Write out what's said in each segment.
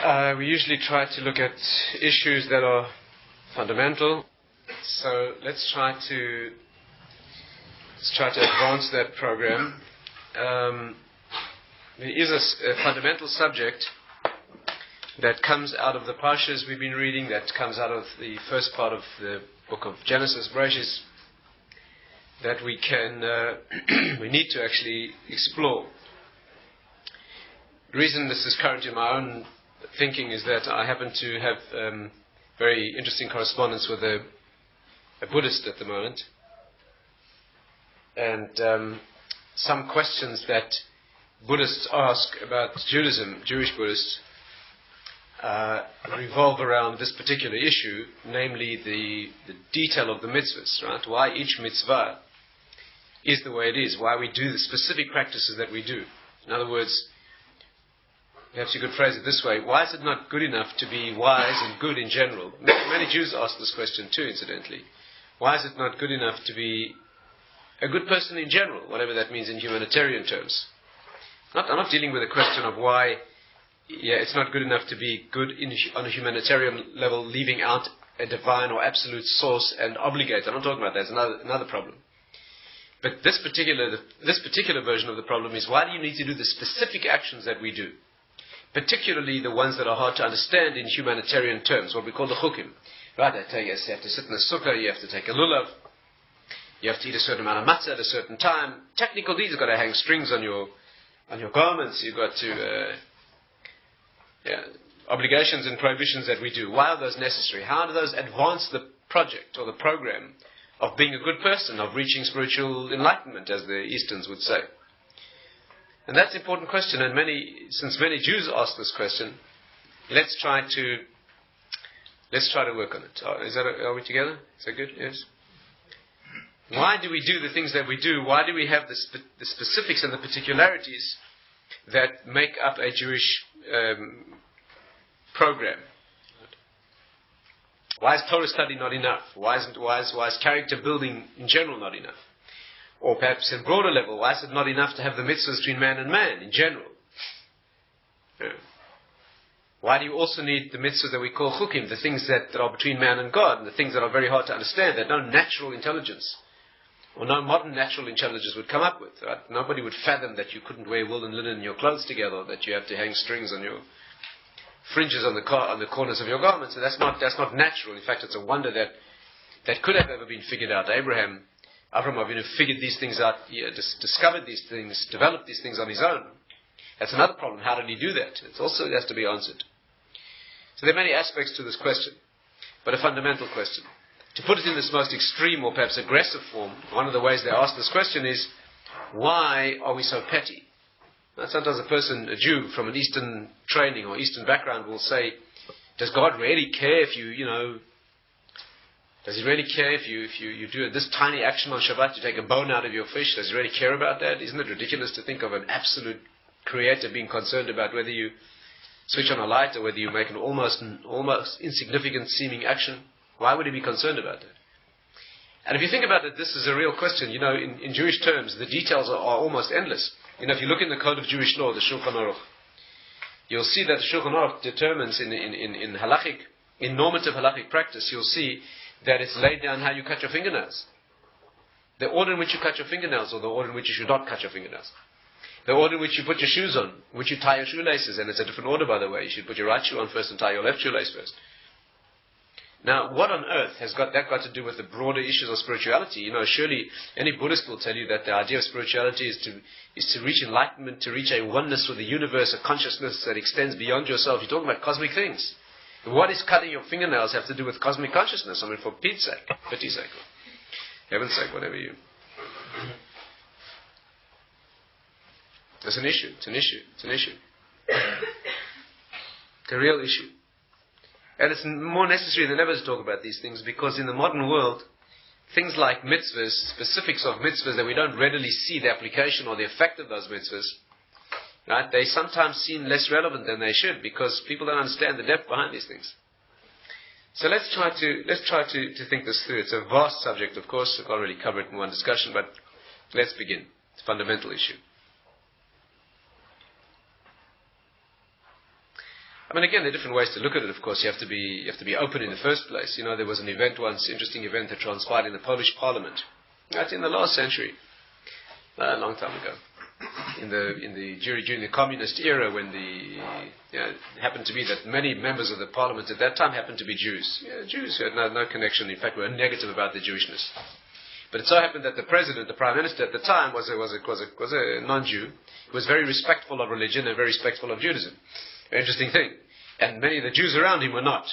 We usually try to look at issues that are fundamental. So let's try to advance that program. There is a fundamental subject that comes out of the parshas we've been reading, that comes out of the first part of the book of Genesis, Bereshit, that we need to actually explore. The reason this is current in my own thinking is that I happen to have very interesting correspondence with a Buddhist at the moment, and some questions that Buddhists ask about Judaism, Jewish Buddhists, revolve around this particular issue, namely the detail of the mitzvahs, right? Why each mitzvah is the way it is, why we do the specific practices that we do. In other words, perhaps you could phrase it this way: why is it not good enough to be wise and good in general? Many Jews ask this question too, incidentally. Why is it not good enough to be a good person in general, whatever that means in humanitarian terms? I'm not dealing with the question of why it's not good enough to be good on a humanitarian level, leaving out a divine or absolute source and obligate. I'm not talking about that. That's another problem. But this particular version of the problem is, why do you need to do the specific actions that we do? Particularly the ones that are hard to understand in humanitarian terms, what we call the chukim. Right, you have to sit in a sukkah, you have to take a lulav, you have to eat a certain amount of matzah at a certain time. Technical deeds, you've got to hang strings on your garments, you've got to obligations and prohibitions that we do. Why are those necessary? How do those advance the project or the program of being a good person, of reaching spiritual enlightenment, as the Easterns would say? And that's an important question, and since many Jews ask this question, let's try to work on it. Are we together? Is that good? Yes. Why do we do the things that we do? Why do we have the specifics and the particularities that make up a Jewish program? Why is Torah study not enough? Why is character building in general not enough? Or perhaps at a broader level, why is it not enough to have the mitzvahs between man and man in general? Why do you also need the mitzvahs that we call chukim, the things that are between man and God, and the things that are very hard to understand, that no natural intelligence or no modern natural intelligence would come up with? Right? Nobody would fathom that you couldn't wear wool and linen in your clothes together, or that you have to hang strings on your fringes on the corners of your garments. And that's not natural. In fact, it's a wonder that could have ever been figured out. Avram Avinu figured these things out, discovered these things, developed these things on his own. That's another problem. How did he do that? It also has to be answered. So there are many aspects to this question, but a fundamental question. To put it in this most extreme or perhaps aggressive form, one of the ways they ask this question is, why are we so petty? Now, sometimes a Jew from an Eastern training or Eastern background will say, does God really care if does he really care if you do this tiny action on Shabbat, you take a bone out of your fish? Does he really care about that? Isn't it ridiculous to think of an absolute creator being concerned about whether you switch on a light or whether you make an almost insignificant seeming action? Why would he be concerned about that? And if you think about it, this is a real question. In Jewish terms, the details are almost endless. If you look in the Code of Jewish Law, the Shulchan Aruch, you'll see that the Shulchan Aruch determines in normative halachic practice, you'll see that it's laid down how you cut your fingernails. The order in which you cut your fingernails, or the order in which you should not cut your fingernails. The order in which you put your shoes on, which you tie your shoelaces, and it's a different order, by the way. You should put your right shoe on first and tie your left shoelace first. Now, what on earth has that got to do with the broader issues of spirituality? Surely any Buddhist will tell you that the idea of spirituality is to reach enlightenment, to reach a oneness with the universe, a consciousness that extends beyond yourself. You're talking about cosmic things. What does cutting your fingernails have to do with cosmic consciousness? For pity's sake, heaven's sake, whatever you. It's an issue. It's a real issue. And it's more necessary than ever to talk about these things, because in the modern world, things like mitzvahs, specifics of mitzvahs that we don't readily see the application or the effect of those mitzvahs, right? They sometimes seem less relevant than they should, because people don't understand the depth behind these things. So let's try to think this through. It's a vast subject, of course. I can't really cover it in one discussion, but let's begin. It's a fundamental issue. I mean, again, there are different ways to look at it. Of course, you have to be open in the first place. There was an event once, interesting event that transpired in the Polish Parliament. That's in the last century, a long time ago, during the communist era, when it happened to be that many members of the Parliament at that time happened to be Jews. Jews who had no connection. In fact, were negative about their Jewishness. But it so happened that the president, the prime minister at the time, was a non-Jew. He was very respectful of religion and very respectful of Judaism. Very interesting thing. And many of the Jews around him were not.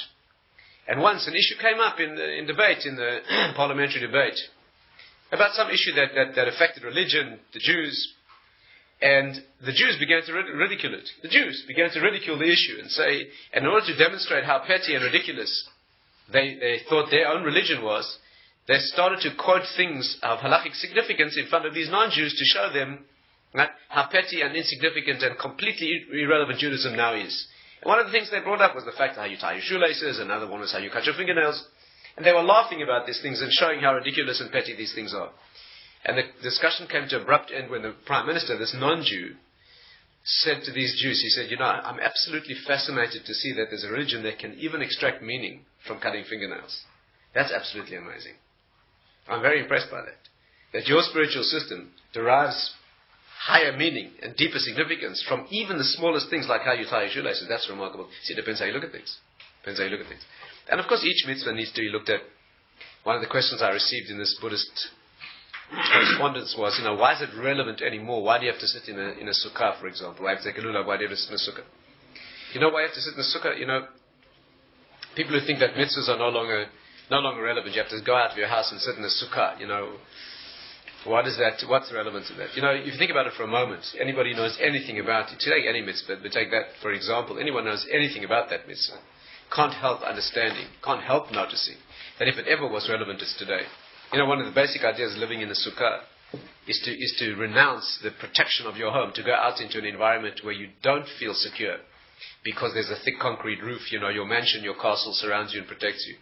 And once an issue came up in the parliamentary debate, about some issue that affected religion, the Jews, and the Jews began to ridicule it. The Jews began to ridicule the issue and say, and in order to demonstrate how petty and ridiculous they thought their own religion was, they started to quote things of halachic significance in front of these non-Jews to show them how petty and insignificant and completely irrelevant Judaism now is. And one of the things they brought up was the fact how you tie your shoelaces, another one was how you cut your fingernails. And they were laughing about these things and showing how ridiculous and petty these things are. And the discussion came to an abrupt end when the Prime Minister, this non-Jew, said to these Jews, he said, I'm absolutely fascinated to see that there's a religion that can even extract meaning from cutting fingernails. That's absolutely amazing. I'm very impressed by that. That your spiritual system derives higher meaning and deeper significance from even the smallest things like how you tie your shoelaces. That's remarkable. See, it depends how you look at things. And of course, each mitzvah needs to be looked at. One of the questions I received in this Buddhist correspondence was, why is it relevant anymore? Why do you have to sit in a sukkah, for example? Why have to take a lulav? Why do you have to sit in a sukkah? You know why you have to sit in a sukkah? People who think that mitzvahs are no longer relevant. You have to go out of your house and sit in a sukkah. What is that? What's relevant to that? If you think about it for a moment, anybody knows anything about it. Take any mitzvah, but take that for example. Anyone knows anything about that mitzvah can't help understanding, can't help noticing that if it ever was relevant, it's today. One of the basic ideas of living in a sukkah is to renounce the protection of your home, to go out into an environment where you don't feel secure because there's a thick concrete roof. Your mansion, your castle surrounds you and protects you.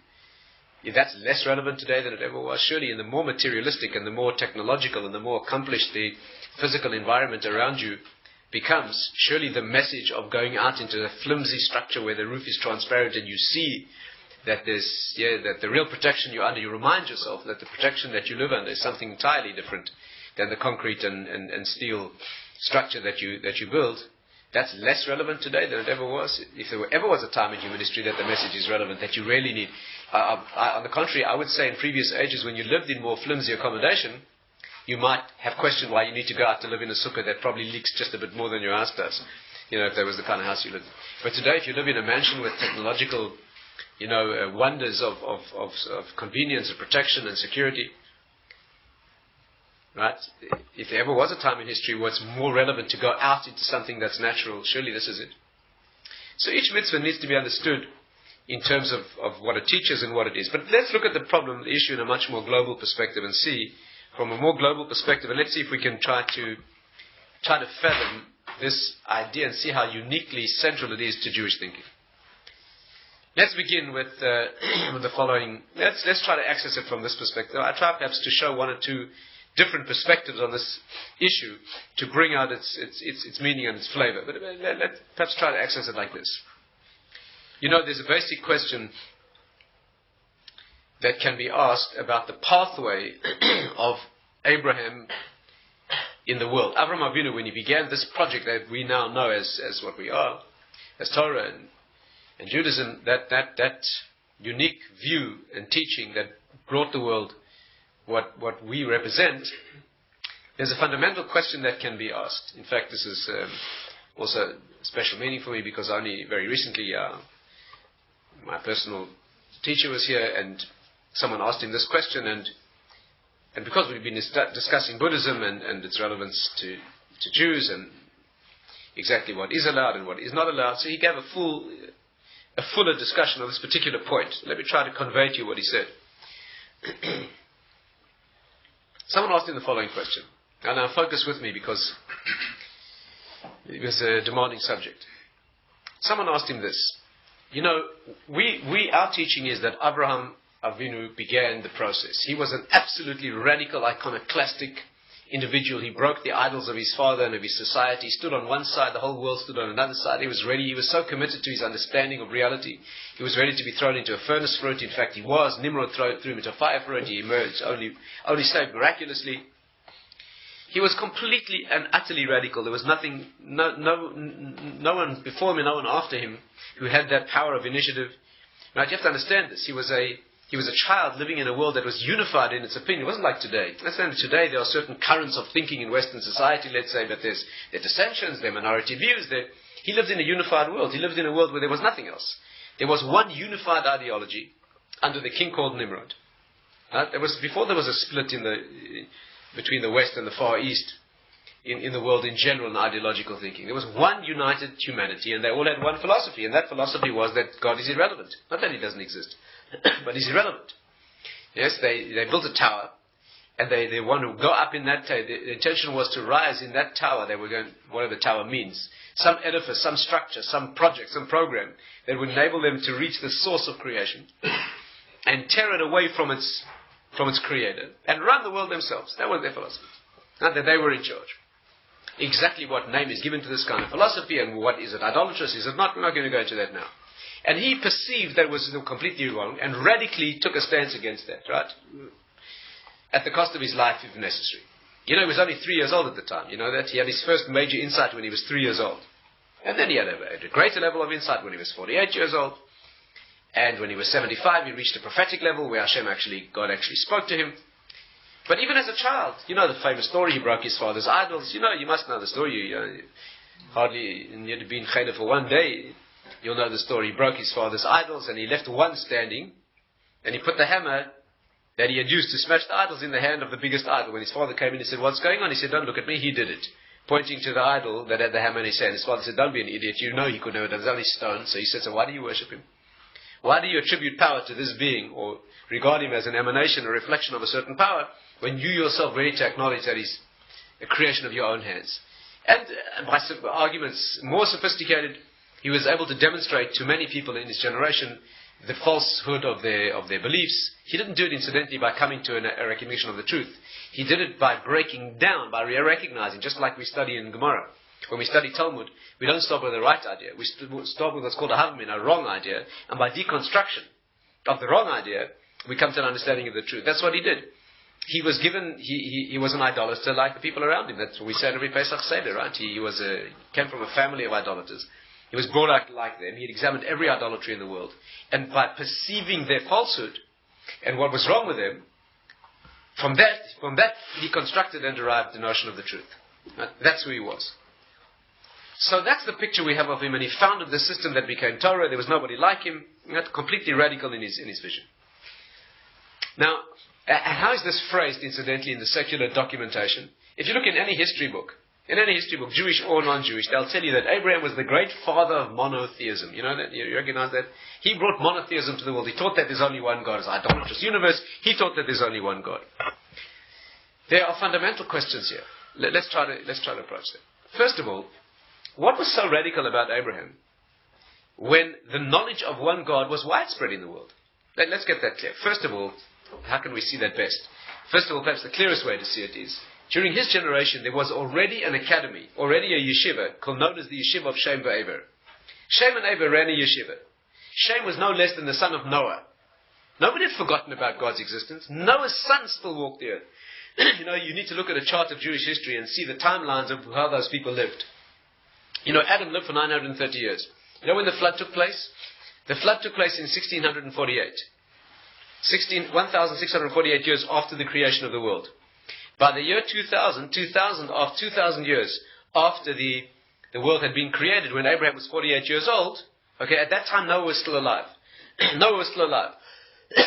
If that's less relevant today than it ever was, surely in the more materialistic and the more technological and the more accomplished the physical environment around you becomes, surely the message of going out into a flimsy structure where the roof is transparent and you see that that the real protection you're under, you remind yourself that the protection that you live under is something entirely different than the concrete and steel structure that you build. That's less relevant today than it ever was. If there ever was a time in human history that the message is relevant, that you really need. On the contrary, I would say in previous ages when you lived in more flimsy accommodation, you might have questioned why you need to go out to live in a sukkah that probably leaks just a bit more than your house does, if there was the kind of house you lived in. But today, if you live in a mansion with technological, wonders of convenience and protection and security, right? If there ever was a time in history where it's more relevant to go out into something that's natural, surely this is it. So each mitzvah needs to be understood in terms of what it teaches and what it is. But let's look at the problem, the issue in a much more global perspective and see from a more global perspective, and let's see if we can try to fathom this idea and see how uniquely central it is to Jewish thinking. Let's begin with the following. Let's try to access it from this perspective. I try perhaps to show one or two different perspectives on this issue to bring out its meaning and its flavor. But let's perhaps try to access it like this. There's a basic question that can be asked about the pathway of Abraham in the world. Avraham Avinu, when he began this project that we now know as what we are, as Torah and Judaism, that unique view and teaching that brought the world what we represent, there's a fundamental question that can be asked. In fact, this is also a special meaning for me because only very recently my personal teacher was here and someone asked him this question, and because we've been discussing Buddhism and its relevance to Jews and exactly what is allowed and what is not allowed, so he gave a fuller discussion of this particular point. Let me try to convey to you what he said. Someone asked him the following question. And now focus with me because it was a demanding subject. Someone asked him this. Our teaching is that Avraham Avinu began the process. He was an absolutely radical, iconoclastic, individual. He broke the idols of his father and of his society. He stood on one side, the whole world stood on another side. He was ready. He was so committed to his understanding of reality. He was ready to be thrown into a furnace for it. In fact, he was. Nimrod threw him into a fire for it. He emerged, only saved miraculously. He was completely and utterly radical. There was nothing, no one before him and no one after him who had that power of initiative. Now, you have to understand this. He was a child living in a world that was unified in its opinion. It wasn't like today. Understand that today there are certain currents of thinking in Western society, let's say, but there are dissensions, there are minority views. He lived in a unified world. He lived in a world where there was nothing else. There was one unified ideology under the king called Nimrod. Before there was a split between the West and the Far East in the world in general in ideological thinking. There was one united humanity, and they all had one philosophy, and that philosophy was that God is irrelevant. Not that he doesn't exist, but he's irrelevant. Yes, they built a tower, and they want to go up in that tower. The intention was to rise in that tower. They were going, whatever the tower means, some edifice, some structure, some project, some program that would enable them to reach the source of creation and tear it away from its creator and run the world themselves. That was their philosophy. Not that they were in charge. Exactly what name is given to this kind of philosophy and what is it idolatrous, is it not? We're not going to go into that now. And he perceived that it was completely wrong and radically took a stance against that, right? At the cost of his life if necessary. He was only 3 years old at the time. You know that? He had his first major insight when he was 3 years old. And then he had a greater level of insight when he was 48 years old. And when he was 75, he reached a prophetic level where God actually spoke to him. But even as a child, the famous story, he broke his father's idols. You must know the story. Hardly you'd been cheder for one day. You'll know the story. He broke his father's idols and he left one standing. And he put the hammer that he had used to smash the idols in the hand of the biggest idol. When his father came in, he said, "What's going on?" He said, "Don't look at me, he did it." Pointing to the idol that had the hammer in his hand. His father said, "Don't be an idiot. You know he could never do it. It's only stone." So he said, "So why do you worship him? Why do you attribute power to this being or regard him as an emanation or reflection of a certain power when you yourself ready to acknowledge that he's a creation of your own hands?" And by arguments more sophisticated, he was able to demonstrate to many people in his generation the falsehood of their beliefs. He didn't do it incidentally by coming to a recognition of the truth. He did it by breaking down, by recognizing, just like we study in Gemara. When we study Talmud, we don't start with the right idea. We start with what's called a havmin, a wrong idea. And by deconstruction of the wrong idea, we come to an understanding of the truth. That's what he did. He was given, he was an idolater like the people around him. That's what we say every Pesach Seder, right? He came from a family of idolaters. He was brought up like them. He had examined every idolatry in the world. And by perceiving their falsehood and what was wrong with them, from that he constructed and derived the notion of the truth. Right? That's who he was. So that's the picture we have of him, and he founded the system that became Torah. There was nobody like him. Completely radical in his vision. Now, how is this phrased, incidentally, in the secular documentation? If you look in any history book, Jewish or non-Jewish, they'll tell you that Abraham was the great father of monotheism. You know that? You recognize that? He brought monotheism to the world. He taught that there's only one God. It's an idolatrous universe. He taught that there's only one God. There are fundamental questions here. Let's try to approach them. First of all, what was so radical about Abraham when the knowledge of one God was widespread in the world? Let's get that clear. First of all, how can we see that best? First of all, perhaps the clearest way to see it is, during his generation, there was already an academy, already a yeshiva, known as the yeshiva of Shem v'Eber. Shem and Eber ran a yeshiva. Shem was no less than the son of Noah. Nobody had forgotten about God's existence. Noah's son still walked the earth. You need to look at a chart of Jewish history and see the timelines of how those people lived. Adam lived for 930 years. You know when the flood took place? The flood took place in 1648. 1,648 years after the creation of the world. By the year 2000 years after the world had been created, when Abraham was 48 years old, at that time Noah was still alive. Noah was still alive.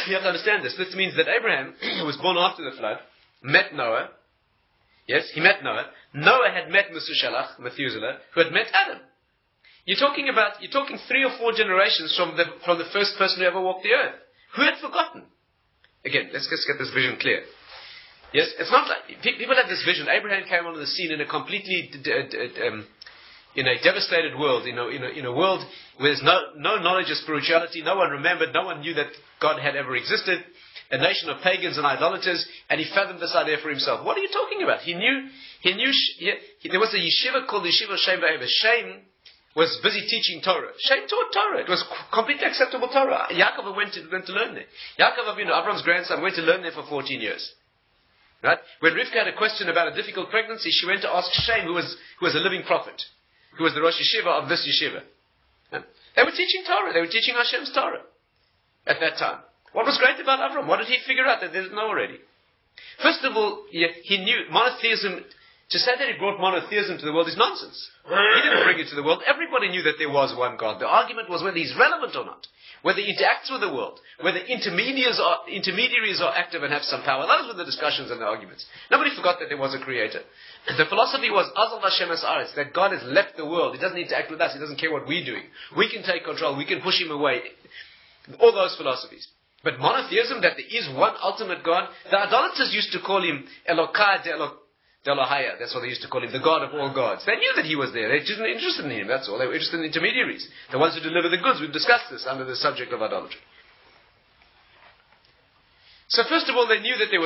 You have to understand this. This means that Abraham, who was born after the flood, met Noah. Yes, he met Noah. Noah had met Methuselah, who had met Adam. You're talking 3 or 4 generations from the first person who ever walked the earth. Who had forgotten? Again, let's just get this vision clear. Yes, it's not like people have this vision. Abraham came onto the scene in a completely in a devastated world, in a world where there's no knowledge of spirituality. No one remembered. No one knew that God had ever existed. a nation of pagans and idolaters, and he fathomed this idea for himself. What are you talking about? He knew, there was a yeshiva called the Yeshiva Shem Ba'eva. Shem was busy teaching Torah. Shem taught Torah. It was completely acceptable Torah. Yaakov went to learn there. Yaakov, Avram's grandson, went to learn there for 14 years. Right? When Rivka had a question about a difficult pregnancy, she went to ask Shem, who was a living prophet, who was the Rosh Yeshiva of this yeshiva. Right? They were teaching Torah. They were teaching Hashem's Torah at that time. What was great about Avram? What did he figure out that they didn't know already? First of all, he knew monotheism. To say that he brought monotheism to the world is nonsense. He didn't bring it to the world. Everybody knew that there was one God. The argument was whether he's relevant or not, whether he interacts with the world, whether intermediaries are active and have some power. Those were the discussions and the arguments. Nobody forgot that there was a creator. The philosophy was Azal Hashem es Aretz, that God has left the world. He doesn't interact with us. He doesn't care what we're doing. We can take control. We can push him away. All those philosophies. But monotheism, that there is one ultimate God, the idolaters used to call him Elokai de Elohaya. That's what they used to call him, the God of all gods. They knew that he was there. They just weren't interested in him, that's all. They were interested in intermediaries, the ones who deliver the goods. We've discussed this under the subject of idolatry. So first of all, they knew that they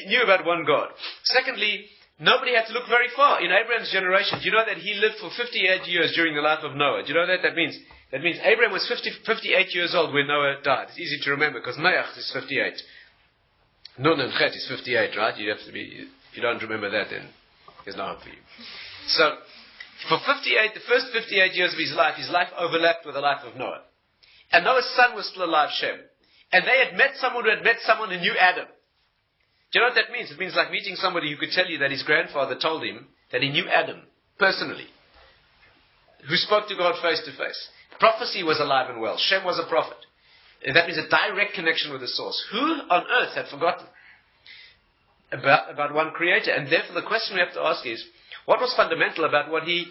knew about one God. Secondly, nobody had to look very far. In Abraham's generation, do you know that he lived for 58 years during the life of Noah? Do you know that? That means Abraham was 58 years old when Noah died. It's easy to remember because Noach is 58. Nun and Chet is 58, right? You have to be. If you don't remember that, then there's no hope for you. So, for the first 58 years of his life overlapped with the life of Noah. And Noah's son was still alive, Shem. And they had met someone who had met someone who knew Adam. Do you know what that means? It means like meeting somebody who could tell you that his grandfather told him that he knew Adam, personally. Who spoke to God face to face. Prophecy was alive and well. Shem was a prophet. And that means a direct connection with the source. Who on earth had forgotten about one creator? And therefore the question we have to ask is, what was fundamental about what he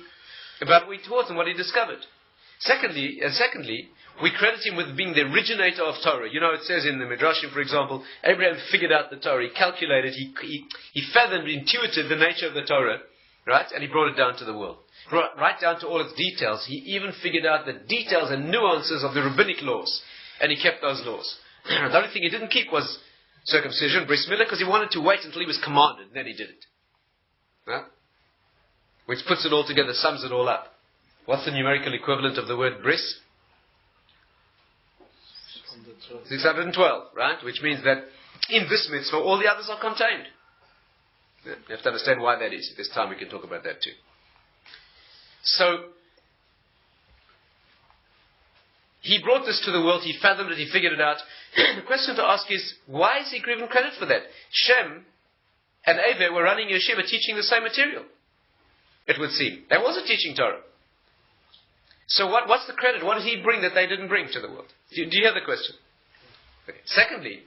taught and what he discovered? Secondly, we credit him with being the originator of Torah. You know, it says in the Midrashim, for example, Abraham figured out the Torah, he calculated, he fathomed, intuited the nature of the Torah, right? And he brought it down to the world. Right down to all its details. He even figured out the details and nuances of the rabbinic laws. And he kept those laws. The only thing he didn't keep was circumcision, bris milah, because he wanted to wait until he was commanded, and then he did it. Right? Which puts it all together, sums it all up. What's the numerical equivalent of the word bris? 612, right? Which means that in this mitzvah, all the others are contained. You have to understand why that is. If there's time, we can talk about that too. So, he brought this to the world, he fathomed it, he figured it out. The question to ask is, why is he given credit for that? Shem and Eber were running yeshiva teaching the same material, it would seem. They wasn't teaching Torah. So what's the credit? What did he bring that they didn't bring to the world? Do you hear the question? Okay. Secondly,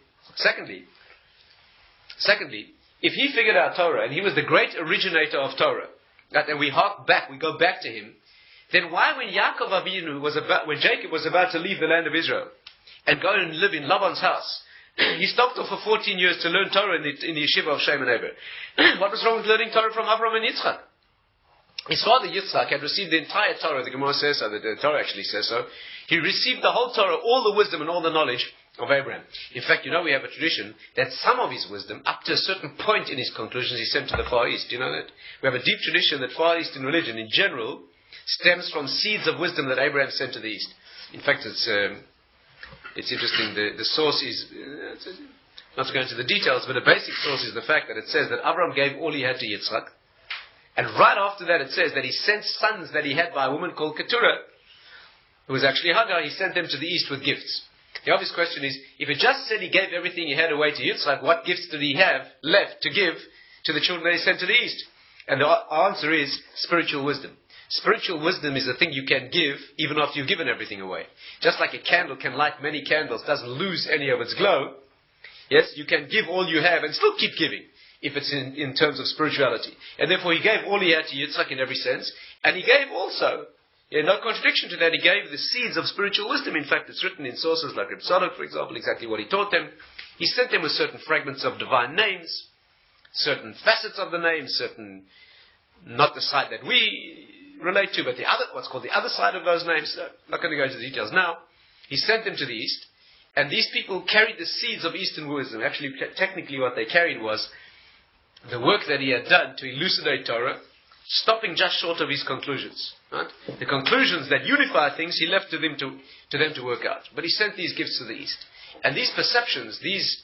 if he figured out Torah, and he was the great originator of Torah, and we go back to him, then why when Yaakov Avinu when Jacob was about to leave the land of Israel and go and live in Laban's house, he stopped off for 14 years to learn Torah in the yeshiva of Shem and Eber. What was wrong with learning Torah from Avraham and Yitzchak? His father Yitzchak had received the entire Torah. The Gemara says so, the Torah actually says so. He received the whole Torah, all the wisdom and all the knowledge of Abraham. In fact, we have a tradition that some of his wisdom, up to a certain point in his conclusions, he sent to the Far East. Do you know that? We have a deep tradition that Far Eastern religion, in general, stems from seeds of wisdom that Abraham sent to the East. In fact, it's interesting. The source is, not to go into the details, but the basic source is the fact that it says that Abraham gave all he had to Yitzchak. And right after that it says that he sent sons that he had by a woman called Keturah, who was actually Hagar. He sent them to the East with gifts. The obvious question is, if it just said he gave everything he had away to Yitzchak, what gifts did he have left to give to the children that he sent to the East? And the answer is spiritual wisdom. Spiritual wisdom is the thing you can give even after you've given everything away. Just like a candle can light many candles, doesn't lose any of its glow. Yes, you can give all you have and still keep giving, if it's in terms of spirituality. And therefore he gave all he had to Yitzchak in every sense. And he gave also, no contradiction to that, he gave the seeds of spiritual wisdom. In fact, it's written in sources like Reb Tzadok, for example, exactly what he taught them. He sent them with certain fragments of divine names, certain facets of the names, certain, not the side that we relate to, but what's called the other side of those names. I'm not going to go into the details now. He sent them to the East, And these people carried the seeds of Eastern wisdom. Actually, technically what they carried was the work that he had done to elucidate Torah, stopping just short of his conclusions. Right? The conclusions that unify things, he left to them to work out. But he sent these gifts to the East. And these perceptions, these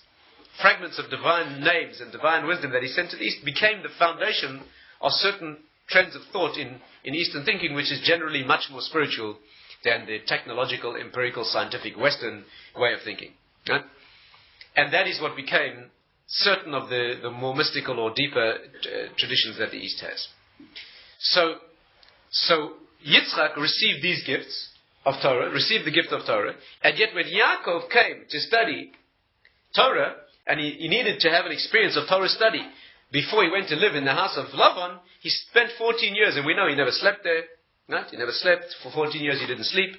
fragments of divine names and divine wisdom that he sent to the East became the foundation of certain trends of thought in Eastern thinking, which is generally much more spiritual than the technological, empirical, scientific Western way of thinking. Right? And that is what became certain of the more mystical or deeper traditions that the East has. So Yitzchak received these gifts of Torah, received the gift of Torah, and yet when Yaakov came to study Torah, and he needed to have an experience of Torah study before he went to live in the house of Lavan, he spent 14 years, and we know he never slept there. Right? He never slept. For 14 years he didn't sleep.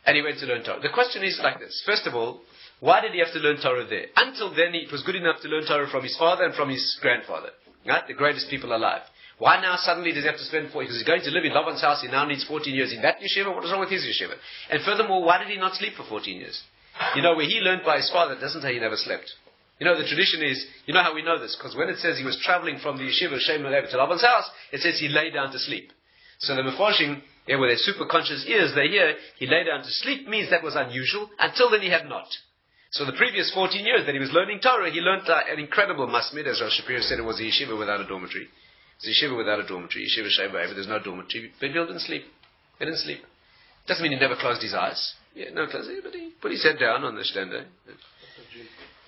And he went to learn Torah. The question is like this. First of all, why did he have to learn Torah there? Until then, it was good enough to learn Torah from his father and from his grandfather. Right? The greatest people alive. Why now suddenly does he have to spend 40? Because he's going to live in Lavan's house. He now needs 14 years in that yeshiva. What is wrong with his yeshiva? And furthermore, why did he not sleep for 14 years? Where he learned by his father, it doesn't say he never slept. The tradition is, how we know this? Because when it says he was traveling from the yeshiva Shem to Lavan's house, it says he lay down to sleep. So the Mefarshim, with their super conscious ears, they hear he lay down to sleep means that was unusual. Until then he had not. So the previous 14 years that he was learning Torah, he learned an incredible masmid. As Rosh Shapiro said, it was a yeshiva without a dormitory. It's a yeshiva without a dormitory. Yeshiva Shem, there's no dormitory. But people didn't sleep. He didn't sleep. Doesn't mean he never closed his eyes. But he put his head down on the stender.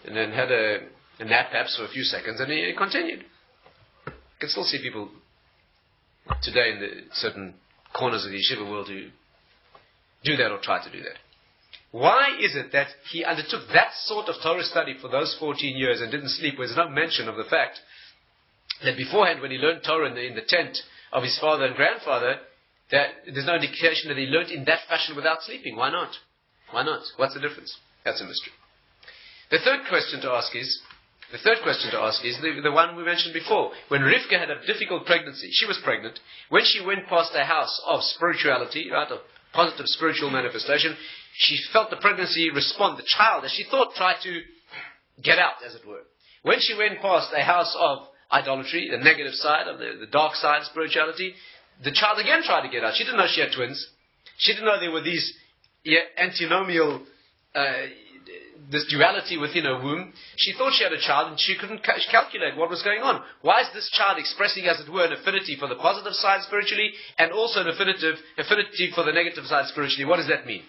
And then had a nap perhaps for a few seconds, and he continued. You can still see people today in the certain corners of the yeshiva world who do that or try to do that. Why is it that he undertook that sort of Torah study for those 14 years and didn't sleep? There's no mention of the fact that beforehand, when he learned Torah in the tent of his father and grandfather, that there's no indication that he learned in that fashion without sleeping. Why not? Why not? What's the difference? That's a mystery. The third question to ask is the one we mentioned before. When Rivka had a difficult pregnancy, she was pregnant. When she went past a house of spirituality, right, of positive spiritual manifestation, she felt the pregnancy respond. The child, as she thought, tried to get out, as it were. When she went past a house of idolatry, the negative side, of the dark side of spirituality, the child again tried to get out. She didn't know she had twins. She didn't know there were these antinomial this duality within her womb. She thought she had a child and she couldn't calculate what was going on. Why is this child expressing, as it were, an affinity for the positive side spiritually and also an affinity for the negative side spiritually? What does that mean?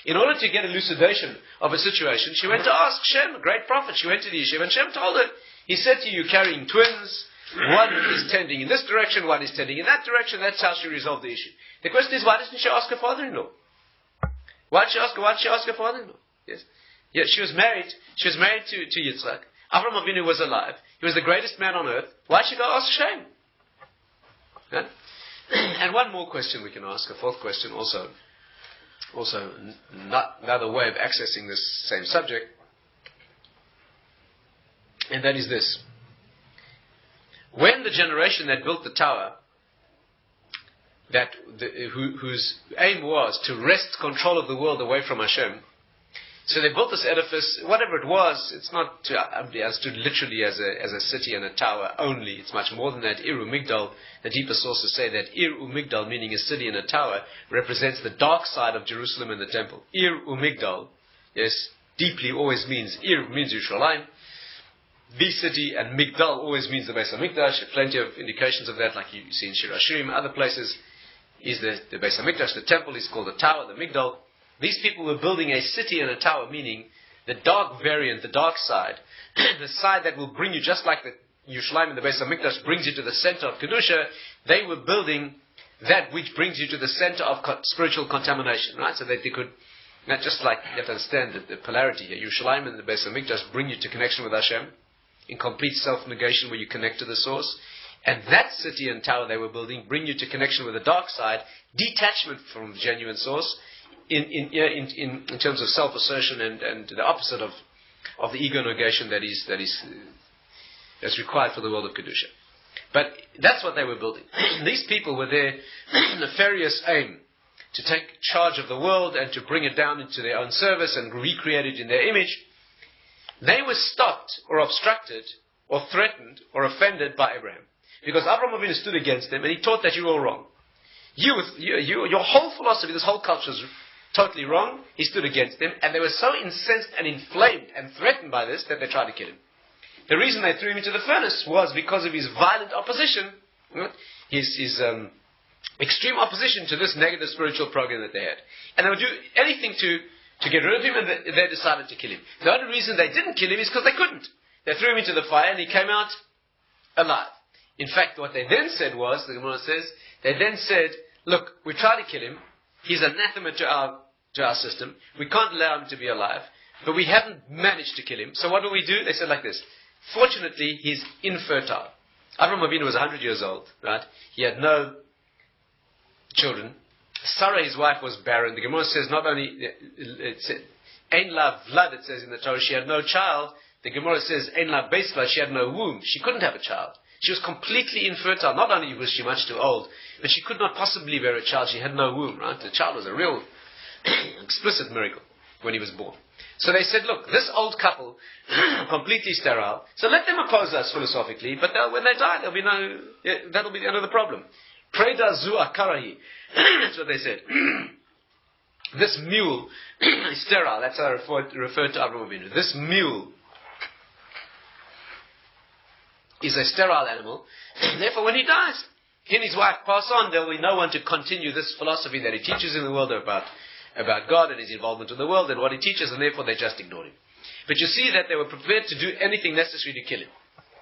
In order to get elucidation of a situation, she went to ask Shem, a great prophet. She went to the yeshiva and Shem told her, he said to you, carrying twins, one is tending in this direction, one is tending in that direction. That's how she resolved the issue. The question is, why didn't she ask her father-in-law? Why did she ask her father-in-law? Yes. Yeah, she was married to Yitzchak. Avraham Avinu was alive. He was the greatest man on earth. Why did she go ask Shem? Yeah? And one more question we can ask, a fourth question also not another way of accessing this same subject. And that is this. When the generation that built the tower, whose aim was to wrest control of the world away from Hashem, so they built this edifice, whatever it was, it's not to be understood literally as a city and a tower only. It's much more than that. Ir Migdal, the deeper sources say that Ir Migdal, meaning a city and a tower, represents the dark side of Jerusalem and the temple. Ir Migdal, yes, deeply always means, Ir means Yerushalayim, the city, and Migdal always means the Beis HaMikdash. Plenty of indications of that, like you see in Shir Hashirim, other places, is the Beis HaMikdash. The temple is called the tower, the Migdal. These people were building a city and a tower, meaning the dark variant, the dark side, the side that will bring you, just like the Yerushalayim and the Beis HaMikdash brings you to the center of Kedusha, they were building that which brings you to the center of spiritual contamination, right? So that they could, not just like, you have to understand the polarity here. Yerushalayim and the Beis HaMikdash bring you to connection with Hashem, in complete self-negation where you connect to the source. And that city and tower they were building bring you to connection with the dark side, detachment from the genuine source, in terms of self-assertion and the opposite of the ego negation that's required for the world of Kedusha. But that's what they were building. These people were their nefarious aim to take charge of the world and to bring it down into their own service and recreate it in their image, they were stopped or obstructed or threatened or offended by Abraham. Because Abraham Avinu stood against them and he taught that you're all wrong. Your whole philosophy, this whole culture is totally wrong. He stood against them, and they were so incensed and inflamed and threatened by this that they tried to kill him. The reason they threw him into the furnace was because of his violent opposition, his extreme opposition to this negative spiritual program that they had. And they would do anything to get rid of him, and they decided to kill him. The only reason they didn't kill him is because they couldn't. They threw him into the fire and he came out alive. In fact, what they then said was, the Gemara says, they then said, look, we tried to kill him. He's anathema to our system. We can't allow him to be alive. But we haven't managed to kill him. So what do we do? They said like this. Fortunately, he's infertile. Avraham Avinu was 100 years old, right? He had no children. Sarah, his wife, was barren. The Gemara says not only, it said, Ein la vlad, it says in the Torah, she had no child. The Gemara says, Ein la beis vlad, she had no womb. She couldn't have a child. She was completely infertile. Not only was she much too old, but she could not possibly bear a child. She had no womb, right? The child was a real explicit miracle when he was born. So they said, look, this old couple, completely sterile, so let them oppose us philosophically, but when they die, that'll be the end of the problem. Preda zu akarahi. That's what they said. This mule is sterile. That's how I referred to Avraham Avinu. This mule is a sterile animal. Therefore, when he dies, he and his wife pass on. There will be no one to continue this philosophy that he teaches in the world about God and his involvement in the world and what he teaches, and therefore they just ignored him. But you see that they were prepared to do anything necessary to kill him.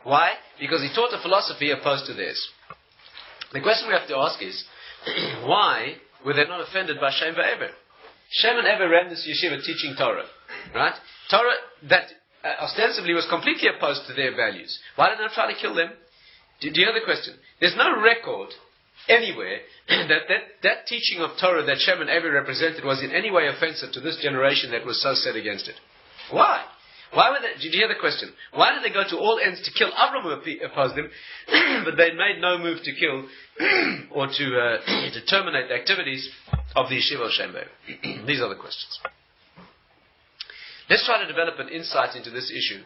Why? Because he taught a philosophy opposed to theirs. The question we have to ask is, why were they not offended by Shem and Ever? Shem and Ever ran this yeshiva teaching Torah. Right? Torah that ostensibly was completely opposed to their values. Why did they not try to kill them? Do you hear the question? There's no record anywhere that teaching of Torah that Shem and Ever represented was in any way offensive to this generation that was so set against it. Why? Did you hear the question? Why did they go to all ends to kill Avram who opposed them, but they made no move to kill or to terminate the activities of the yeshiva of Shem and Ever? These are the questions. Let's try to develop an insight into this issue,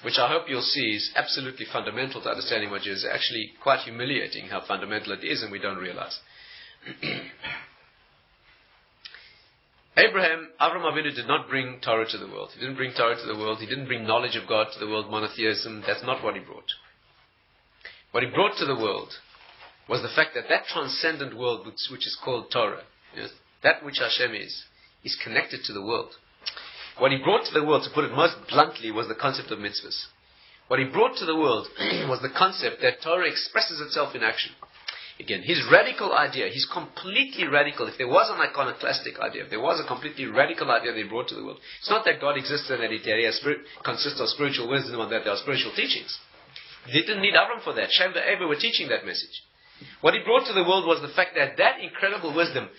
which I hope you'll see is absolutely fundamental to understanding what is actually quite humiliating how fundamental it is and we don't realize. Avram Avinu did not bring Torah to the world. He didn't bring Torah to the world. He didn't bring knowledge of God to the world, monotheism. That's not what he brought. What he brought to the world was the fact that transcendent world which is called Torah, yes, that which Hashem is connected to the world. What he brought to the world, to put it most bluntly, was the concept of mitzvahs. What he brought to the world was the concept that Torah expresses itself in action. Again, his radical idea, he's completely radical. If there was an iconoclastic idea, if there was a completely radical idea that he brought to the world, it's not that God exists and that he consists of spiritual wisdom and that there are spiritual teachings. He didn't need Avram for that. Shem and Ever were teaching that message. What he brought to the world was the fact that incredible wisdom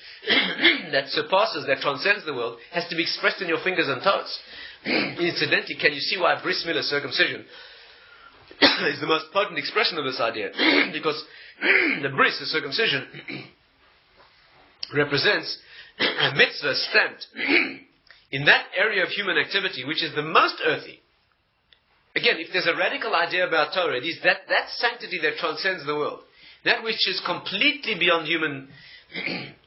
that surpasses, that transcends the world, has to be expressed in your fingers and toes. Incidentally, can you see why bris milah, circumcision, is the most potent expression of this idea? Because the bris, the circumcision, represents a mitzvah stamped in that area of human activity which is the most earthy. Again, if there's a radical idea about Torah, it is that sanctity that transcends the world. That which is completely beyond human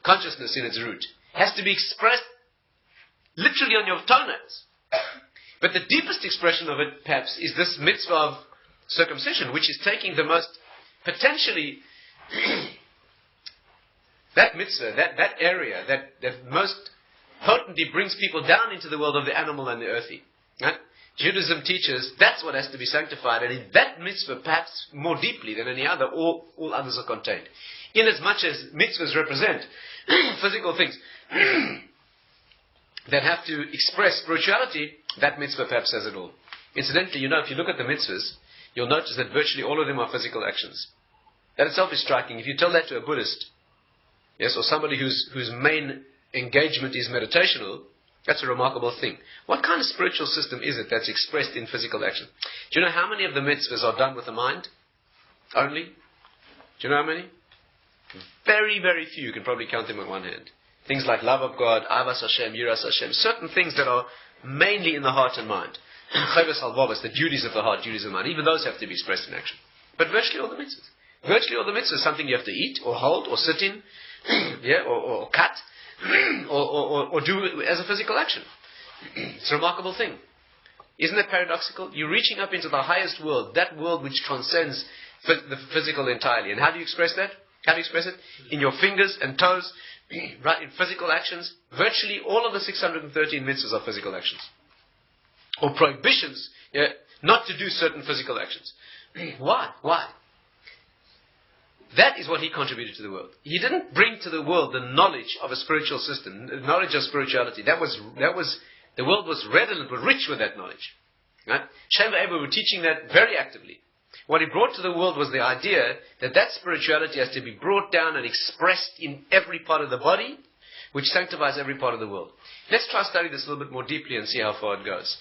consciousness in its root has to be expressed literally on your toenails. But the deepest expression of it, perhaps, is this mitzvah of circumcision, which is taking the most potentially that mitzvah, that area, that most potently brings people down into the world of the animal and the earthy. Right? Judaism teaches that's what has to be sanctified, and in that mitzvah, perhaps more deeply than any other, all others are contained. Inasmuch as mitzvahs represent physical things that have to express spirituality, that mitzvah perhaps says it all. Incidentally, if you look at the mitzvahs, you'll notice that virtually all of them are physical actions. That itself is striking. If you tell that to a Buddhist, yes, or somebody whose main engagement is meditational, that's a remarkable thing. What kind of spiritual system is it that's expressed in physical action? Do you know how many of the mitzvahs are done with the mind only? Do you know how many? Very, very few. You can probably count them on one hand. Things like love of God, avas Hashem, yiras Hashem, certain things that are mainly in the heart and mind. Chovos halvavos, the duties of the heart, duties of the mind, even those have to be expressed in action. But virtually all the mitzvahs. Virtually all the mitzvahs, something you have to eat, or hold, or sit in, or cut, or do as a physical action. It's a remarkable thing. Isn't it paradoxical? You're reaching up into the highest world, that world which transcends the physical entirely. And how do you express that? How do you express it? In your fingers and toes, right, in physical actions. Virtually all of the 613 mitzvahs are physical actions. Or prohibitions, not to do certain physical actions. Why? Why? That is what he contributed to the world. He didn't bring to the world the knowledge of a spiritual system, the knowledge of spirituality. The world was redolent, was rich with that knowledge. Right? Shem and Abba were teaching that very actively. What he brought to the world was the idea that spirituality has to be brought down and expressed in every part of the body, which sanctifies every part of the world. Let's try to study this a little bit more deeply and see how far it goes.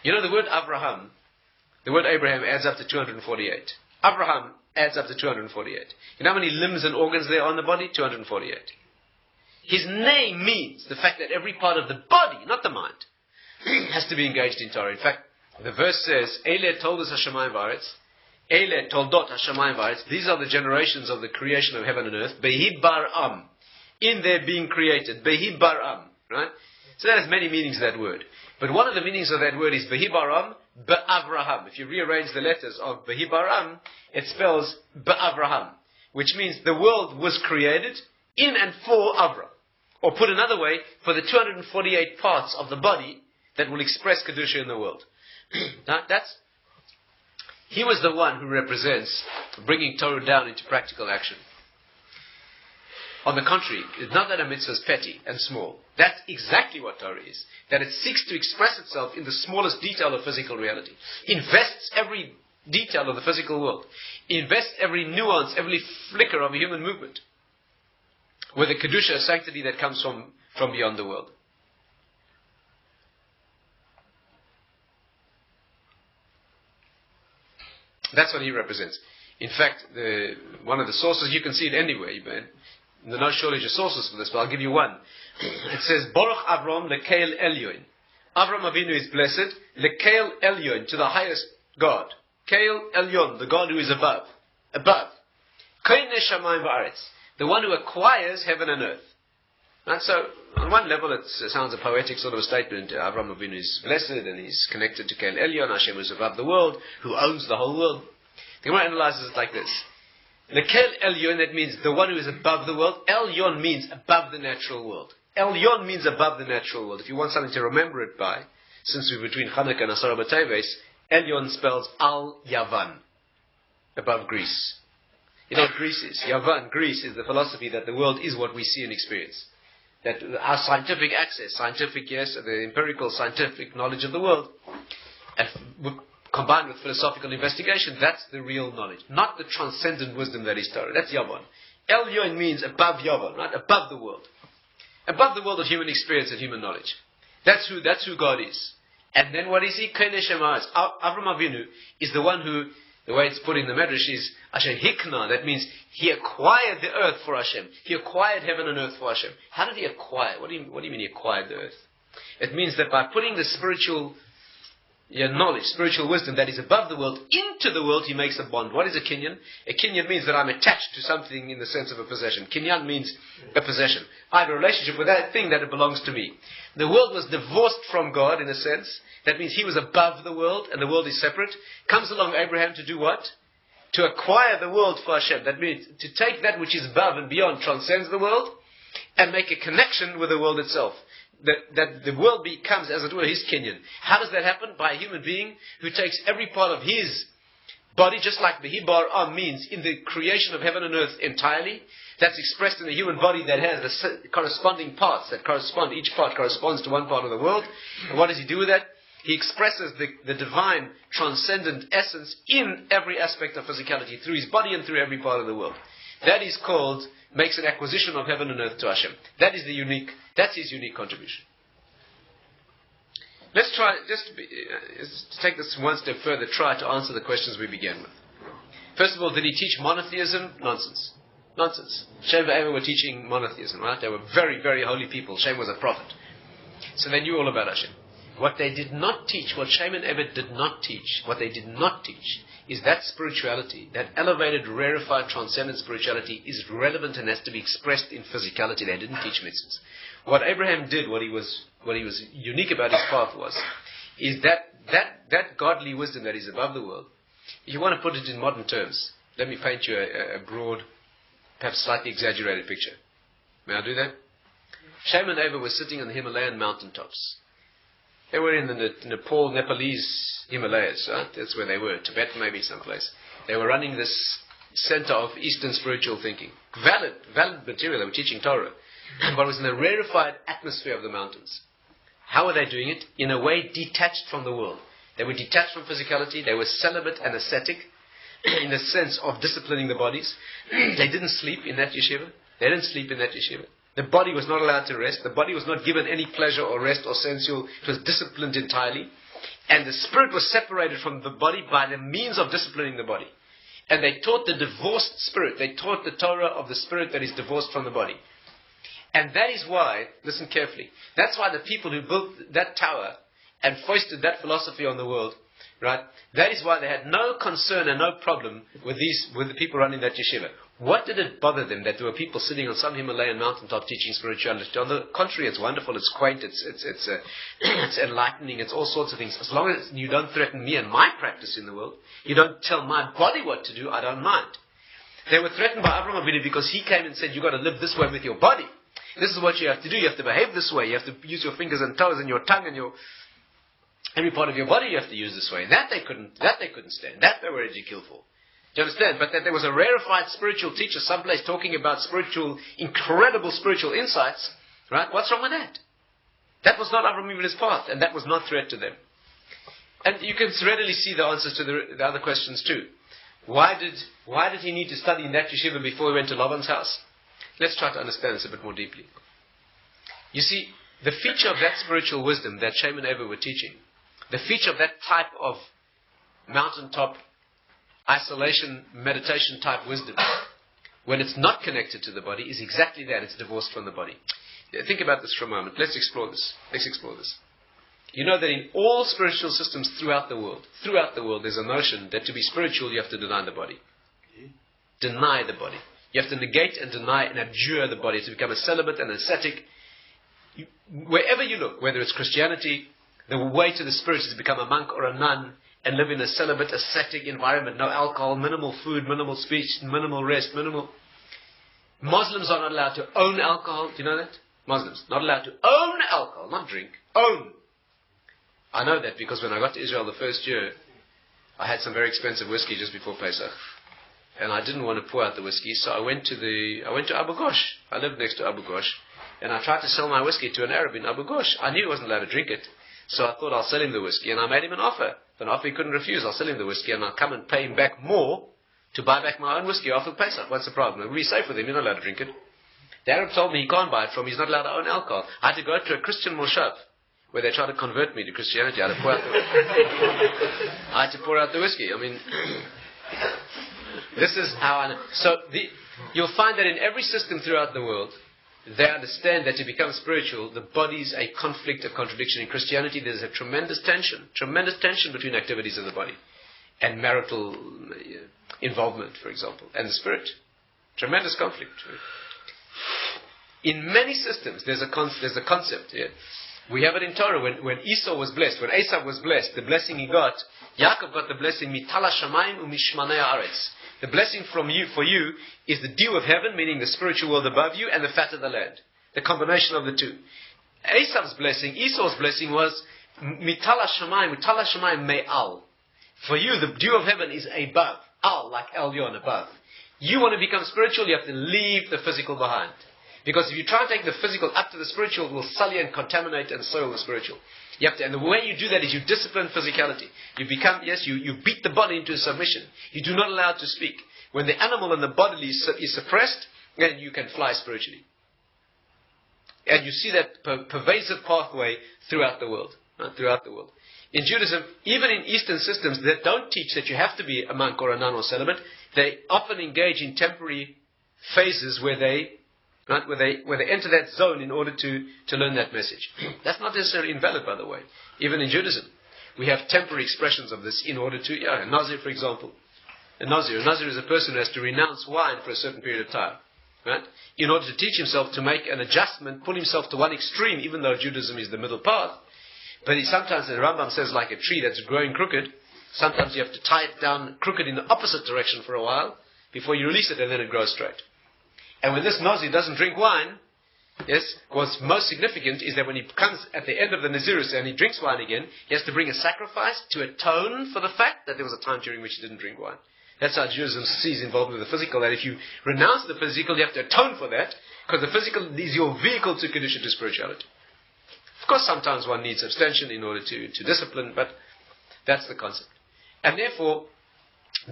You know, the word Abraham, the word Abraham adds up to 248. Abraham adds up to 248. You know how many limbs and organs there are in the body? 248. His name means the fact that every part of the body, not the mind, has to be engaged in Torah. In fact, the verse says, Eile toldos hashamayim v'aretz, Eile toldot hashamayim v'aretz. These are the generations of the creation of heaven and earth. Behi bar am, in their being created. Behi bar am, right? So that has many meanings, that word. But one of the meanings of that word is Behi bar am, be'avraham. If you rearrange the letters of Behi bar am, it spells be'avraham, which means the world was created in and for Avram. Or put another way, for the 248 parts of the body that will express Kedusha in the world. He was the one who represents bringing Torah down into practical action. On the contrary, it's not that a mitzvah is petty and small. That's exactly what Torah is. That it seeks to express itself in the smallest detail of physical reality. Invests every detail of the physical world. Invests every nuance, every flicker of a human movement with a Kedusha, sanctity that comes from beyond the world. That's what he represents. In fact, one of the sources, you can see it anywhere. There are no shortage of sources for this, but I'll give you one. It says, Baruch Avram lekeil elyon. Avram Avinu is blessed, lekeil elyon, to the highest God. Keil elyon, the God who is above. Above. Koine shamayim v'aretz, the one who acquires heaven and earth. And so, on one level, it sounds a poetic sort of a statement. Avram Avinu is blessed, and he's connected to Keil Elyon. Hashem is above the world, who owns the whole world. The Gemara analyzes it like this. The Keil Elyon, that means the one who is above the world. Elyon means above the natural world. Elyon means above the natural world. If you want something to remember it by, since we're between Hanukkah and Asara B'Teves, Elyon spells Al Yavan, above Greece. You know what Greece is? Yavan, Greece, is the philosophy that the world is what we see and experience. That our scientific access, the empirical scientific knowledge of the world, and combined with philosophical investigation, that's the real knowledge. Not the transcendent wisdom that is Torah. That's Yavan. Elyon means above Yavan, right? Above the world. Above the world of human experience and human knowledge. That's who God is. And then what is he? Avram Avinu is the one who, the way it's put in the Medrash is Asher Hikna. That means he acquired the earth for Hashem. He acquired heaven and earth for Hashem. How did he acquire? What do you mean he acquired the earth? It means that by putting the spiritual knowledge, spiritual wisdom that is above the world into the world, he makes a bond. What is a kinyan? A kinyan means that I'm attached to something in the sense of a possession. Kinyan means a possession. I have a relationship with that thing that it belongs to me. The world was divorced from God in a sense. That means he was above the world and the world is separate. Comes along Abraham to do what? To acquire the world for Hashem. That means to take that which is above and beyond, transcends the world, and make a connection with the world itself. That the world becomes, as it were, his kinyan. How does that happen? By a human being who takes every part of his body, just like the Hibar Am means in the creation of heaven and earth entirely. That's expressed in the human body that has the corresponding parts that correspond. Each part corresponds to one part of the world. And what does he do with that? He expresses the divine, transcendent essence in every aspect of physicality, through his body and through every part of the world. That is called, makes an acquisition of heaven and earth to Hashem. That's his unique contribution. Let's try, to take this one step further, try to answer the questions we began with. First of all, did he teach monotheism? Nonsense. Nonsense. Shem and Ava were teaching monotheism, right? They were very, very holy people. Shem was a prophet. So they knew all about Hashem. What they did not teach, what Shem and Ava did not teach, what they did not teach, is that spirituality, that elevated, rarefied, transcendent spirituality is relevant and has to be expressed in physicality. They didn't teach mitzvahs. What Abraham did, what he was unique about his path is that godly wisdom that is above the world. If you want to put it in modern terms, let me paint you a broad, perhaps slightly exaggerated picture. May I do that? Shem and Ava were sitting on the Himalayan mountaintops. They were in the Nepalese Himalayas, right? That's where they were. Tibet, maybe someplace. They were running this center of Eastern spiritual thinking. Valid material. They were teaching Torah. But it was in the rarefied atmosphere of the mountains. How were they doing it? In a way detached from the world. They were detached from physicality. They were celibate and ascetic in the sense of disciplining the bodies. They didn't sleep in that yeshiva. The body was not allowed to rest. The body was not given any pleasure or rest or sensual. It was disciplined entirely. And the spirit was separated from the body by the means of disciplining the body. And they taught the divorced spirit. They taught the Torah of the spirit that is divorced from the body. And that is why, listen carefully, that's why the people who built that tower and foisted that philosophy on the world, right, that is why they had no concern and no problem with the people running that yeshiva. What did it bother them that there were people sitting on some Himalayan mountaintop teaching spirituality? On the contrary, it's wonderful, it's quaint, it's enlightening, it's all sorts of things. As long as you don't threaten me and my practice in the world, you don't tell my body what to do, I don't mind. They were threatened by Avraham Avinu because he came and said, you've got to live this way with your body. This is what you have to do. You have to behave this way. You have to use your fingers and toes and your tongue and every part of your body you have to use this way. That they couldn't stand. That they were ready to kill for. Do you understand? But that there was a rarefied spiritual teacher someplace talking about incredible spiritual insights, right? What's wrong with that? That was not Avraham Avinu's path, and that was not threat to them. And you can readily see the answers to the other questions too. Why did he need to study in that yeshiva before he went to Laban's house? Let's try to understand this a bit more deeply. You see, the feature of that spiritual wisdom that Shem and Ava were teaching, the feature of that type of mountaintop isolation, meditation type wisdom, when it's not connected to the body, is exactly that. It's divorced from the body. Think about this for a moment. Let's explore this. You know that in all spiritual systems throughout the world, there's a notion that to be spiritual, you have to deny the body. Deny the body. You have to negate and deny and abjure the body to become a celibate and ascetic. Wherever you look, whether it's Christianity, the way to the spirit is to become a monk or a nun and live in a celibate, ascetic environment. No alcohol, minimal food, minimal speech, minimal rest, Muslims are not allowed to own alcohol. Do you know that? Muslims, not allowed to own alcohol, not drink. Own. I know that because when I got to Israel the first year, I had some very expensive whiskey just before Pesach. And I didn't want to pour out the whiskey, so I went to Abu Ghosh. I lived next to Abu Ghosh. And I tried to sell my whiskey to an Arab in Abu Ghosh. I knew he wasn't allowed to drink it. So I thought I'll sell him the whiskey, and I made him an offer. An offer he couldn't refuse. I'll sell him the whiskey, and I'll come and pay him back more to buy back my own whiskey after Pesach. What's the problem? It'll be safe with him. You're not allowed to drink it. The Arab told me he can't buy it from me. He's not allowed to own alcohol. I had to go to a Christian moshav where they tried to convert me to Christianity. I had to pour out the whiskey. I mean, this is how I know. So you'll find that in every system throughout the world, they understand that to become spiritual, the body's a conflict, a contradiction. In Christianity, there's a tremendous tension between activities of the body and marital involvement, for example, and the spirit. Tremendous conflict. In many systems, there's a concept here. We have it in Torah. When Esau was blessed, when Esav was blessed, the blessing he got, Yaakov got the blessing, mitala shamayim umishmanei haaretz. The blessing for you is the dew of heaven, meaning the spiritual world above you, and the fat of the land. The combination of the two. Esau's blessing was mitala shamayim me'al. For you, the dew of heaven is above. Al, like elyon, above. You want to become spiritual, you have to leave the physical behind. Because if you try and take the physical up to the spiritual, it will sully and contaminate and soil the spiritual. You have to, and the way you do that is you discipline physicality. You beat the body into submission. You do not allow it to speak. When the animal and the bodily is suppressed, then you can fly spiritually. And you see that pervasive pathway throughout the world. Throughout the world. In Judaism, even in Eastern systems that don't teach that you have to be a monk or a nun or celibate, they often engage in temporary phases where they enter that zone in order to learn that message. That's not necessarily invalid, by the way. Even in Judaism, we have temporary expressions of this in order to, a Nazir, for example. A Nazir is a person who has to renounce wine for a certain period of time, right? In order to teach himself to make an adjustment, pull himself to one extreme, even though Judaism is the middle path. But sometimes, the Rambam says, like a tree that's growing crooked, sometimes you have to tie it down crooked in the opposite direction for a while before you release it, and then it grows straight. And when this Nazir doesn't drink wine, what's most significant is that when he comes at the end of the Nazirus and he drinks wine again, he has to bring a sacrifice to atone for the fact that there was a time during which he didn't drink wine. That's how Judaism sees involvement with the physical, that if you renounce the physical, you have to atone for that, because the physical is your vehicle to condition to spirituality. Of course, sometimes one needs abstention in order to discipline, but that's the concept. And therefore,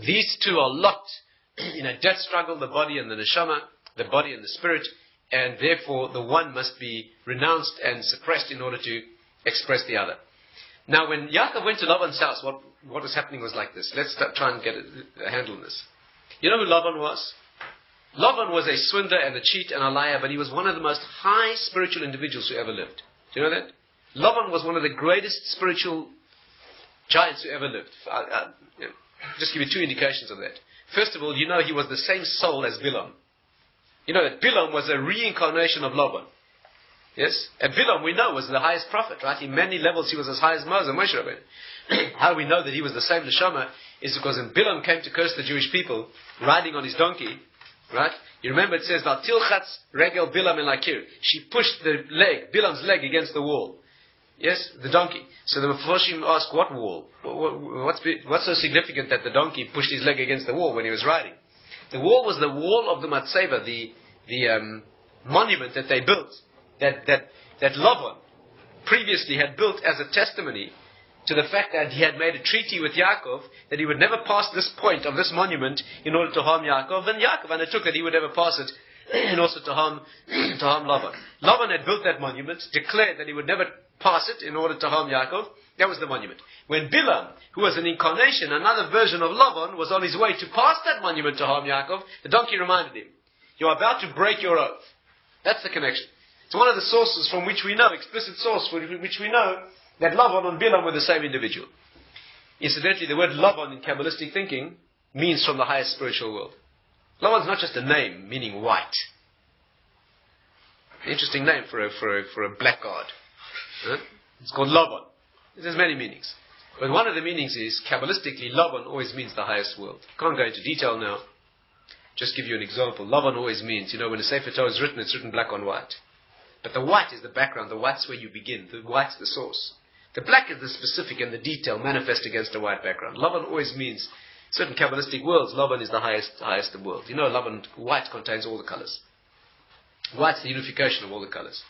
these two are locked in a death struggle, the body and the neshama, the body and the spirit, and therefore the one must be renounced and suppressed in order to express the other. Now, when Yaakov went to Laban's house, what was happening was like this. Let's try and get a handle on this. You know who Laban was? Laban was a swindler and a cheat and a liar, but he was one of the most high spiritual individuals who ever lived. Do you know that? Laban was one of the greatest spiritual giants who ever lived. Just give you two indications of that. First of all, you know he was the same soul as Bilam. You know that Bilam was a reincarnation of Laban. Yes? And Bilam, we know, was the highest prophet, right? In many levels, he was as high as Moshe Rabbeinu. How we know that he was the same neshama is because when Bilam came to curse the Jewish people, riding on his donkey, right? You remember it says, Tilchatz regel Bilam el Akir. She pushed the leg, Bilam's leg, against the wall. Yes? The donkey. So the Mephoshim asked, what wall? What's so significant that the donkey pushed his leg against the wall when he was riding? The wall was the wall of the Matzeva, the monument that they built, that Laban previously had built as a testimony to the fact that he had made a treaty with Yaakov that he would never pass this point of this monument in order to harm Yaakov, and Yaakov undertook that he would never pass it and also to harm Laban. Laban had built that monument, declared that he would never pass it in order to harm Yaakov. That was the monument. When Bilam, who was an incarnation, another version of Laban, was on his way to pass that monument to harm Yaakov, the donkey reminded him, "You are about to break your oath." That's the connection. It's one of the sources from which we know, explicit source from which we know that Laban and Bilam were the same individual. Incidentally, the word Laban in Kabbalistic thinking means from the highest spiritual world. Laban's not just a name meaning white. Interesting name for a black god. Huh? It's called Laban. It has many meanings. But one of the meanings is, Kabbalistically, Laban always means the highest world. Can't go into detail now. Just give you an example. Laban always means, when a Sefer Torah is written, it's written black on white. But the white is the background. The white's where you begin. The white's the source. The black is the specific and the detail manifest against a white background. Laban always means, certain Kabbalistic worlds, Laban is the highest world. Laban, white contains all the colors. White's the unification of all the colors.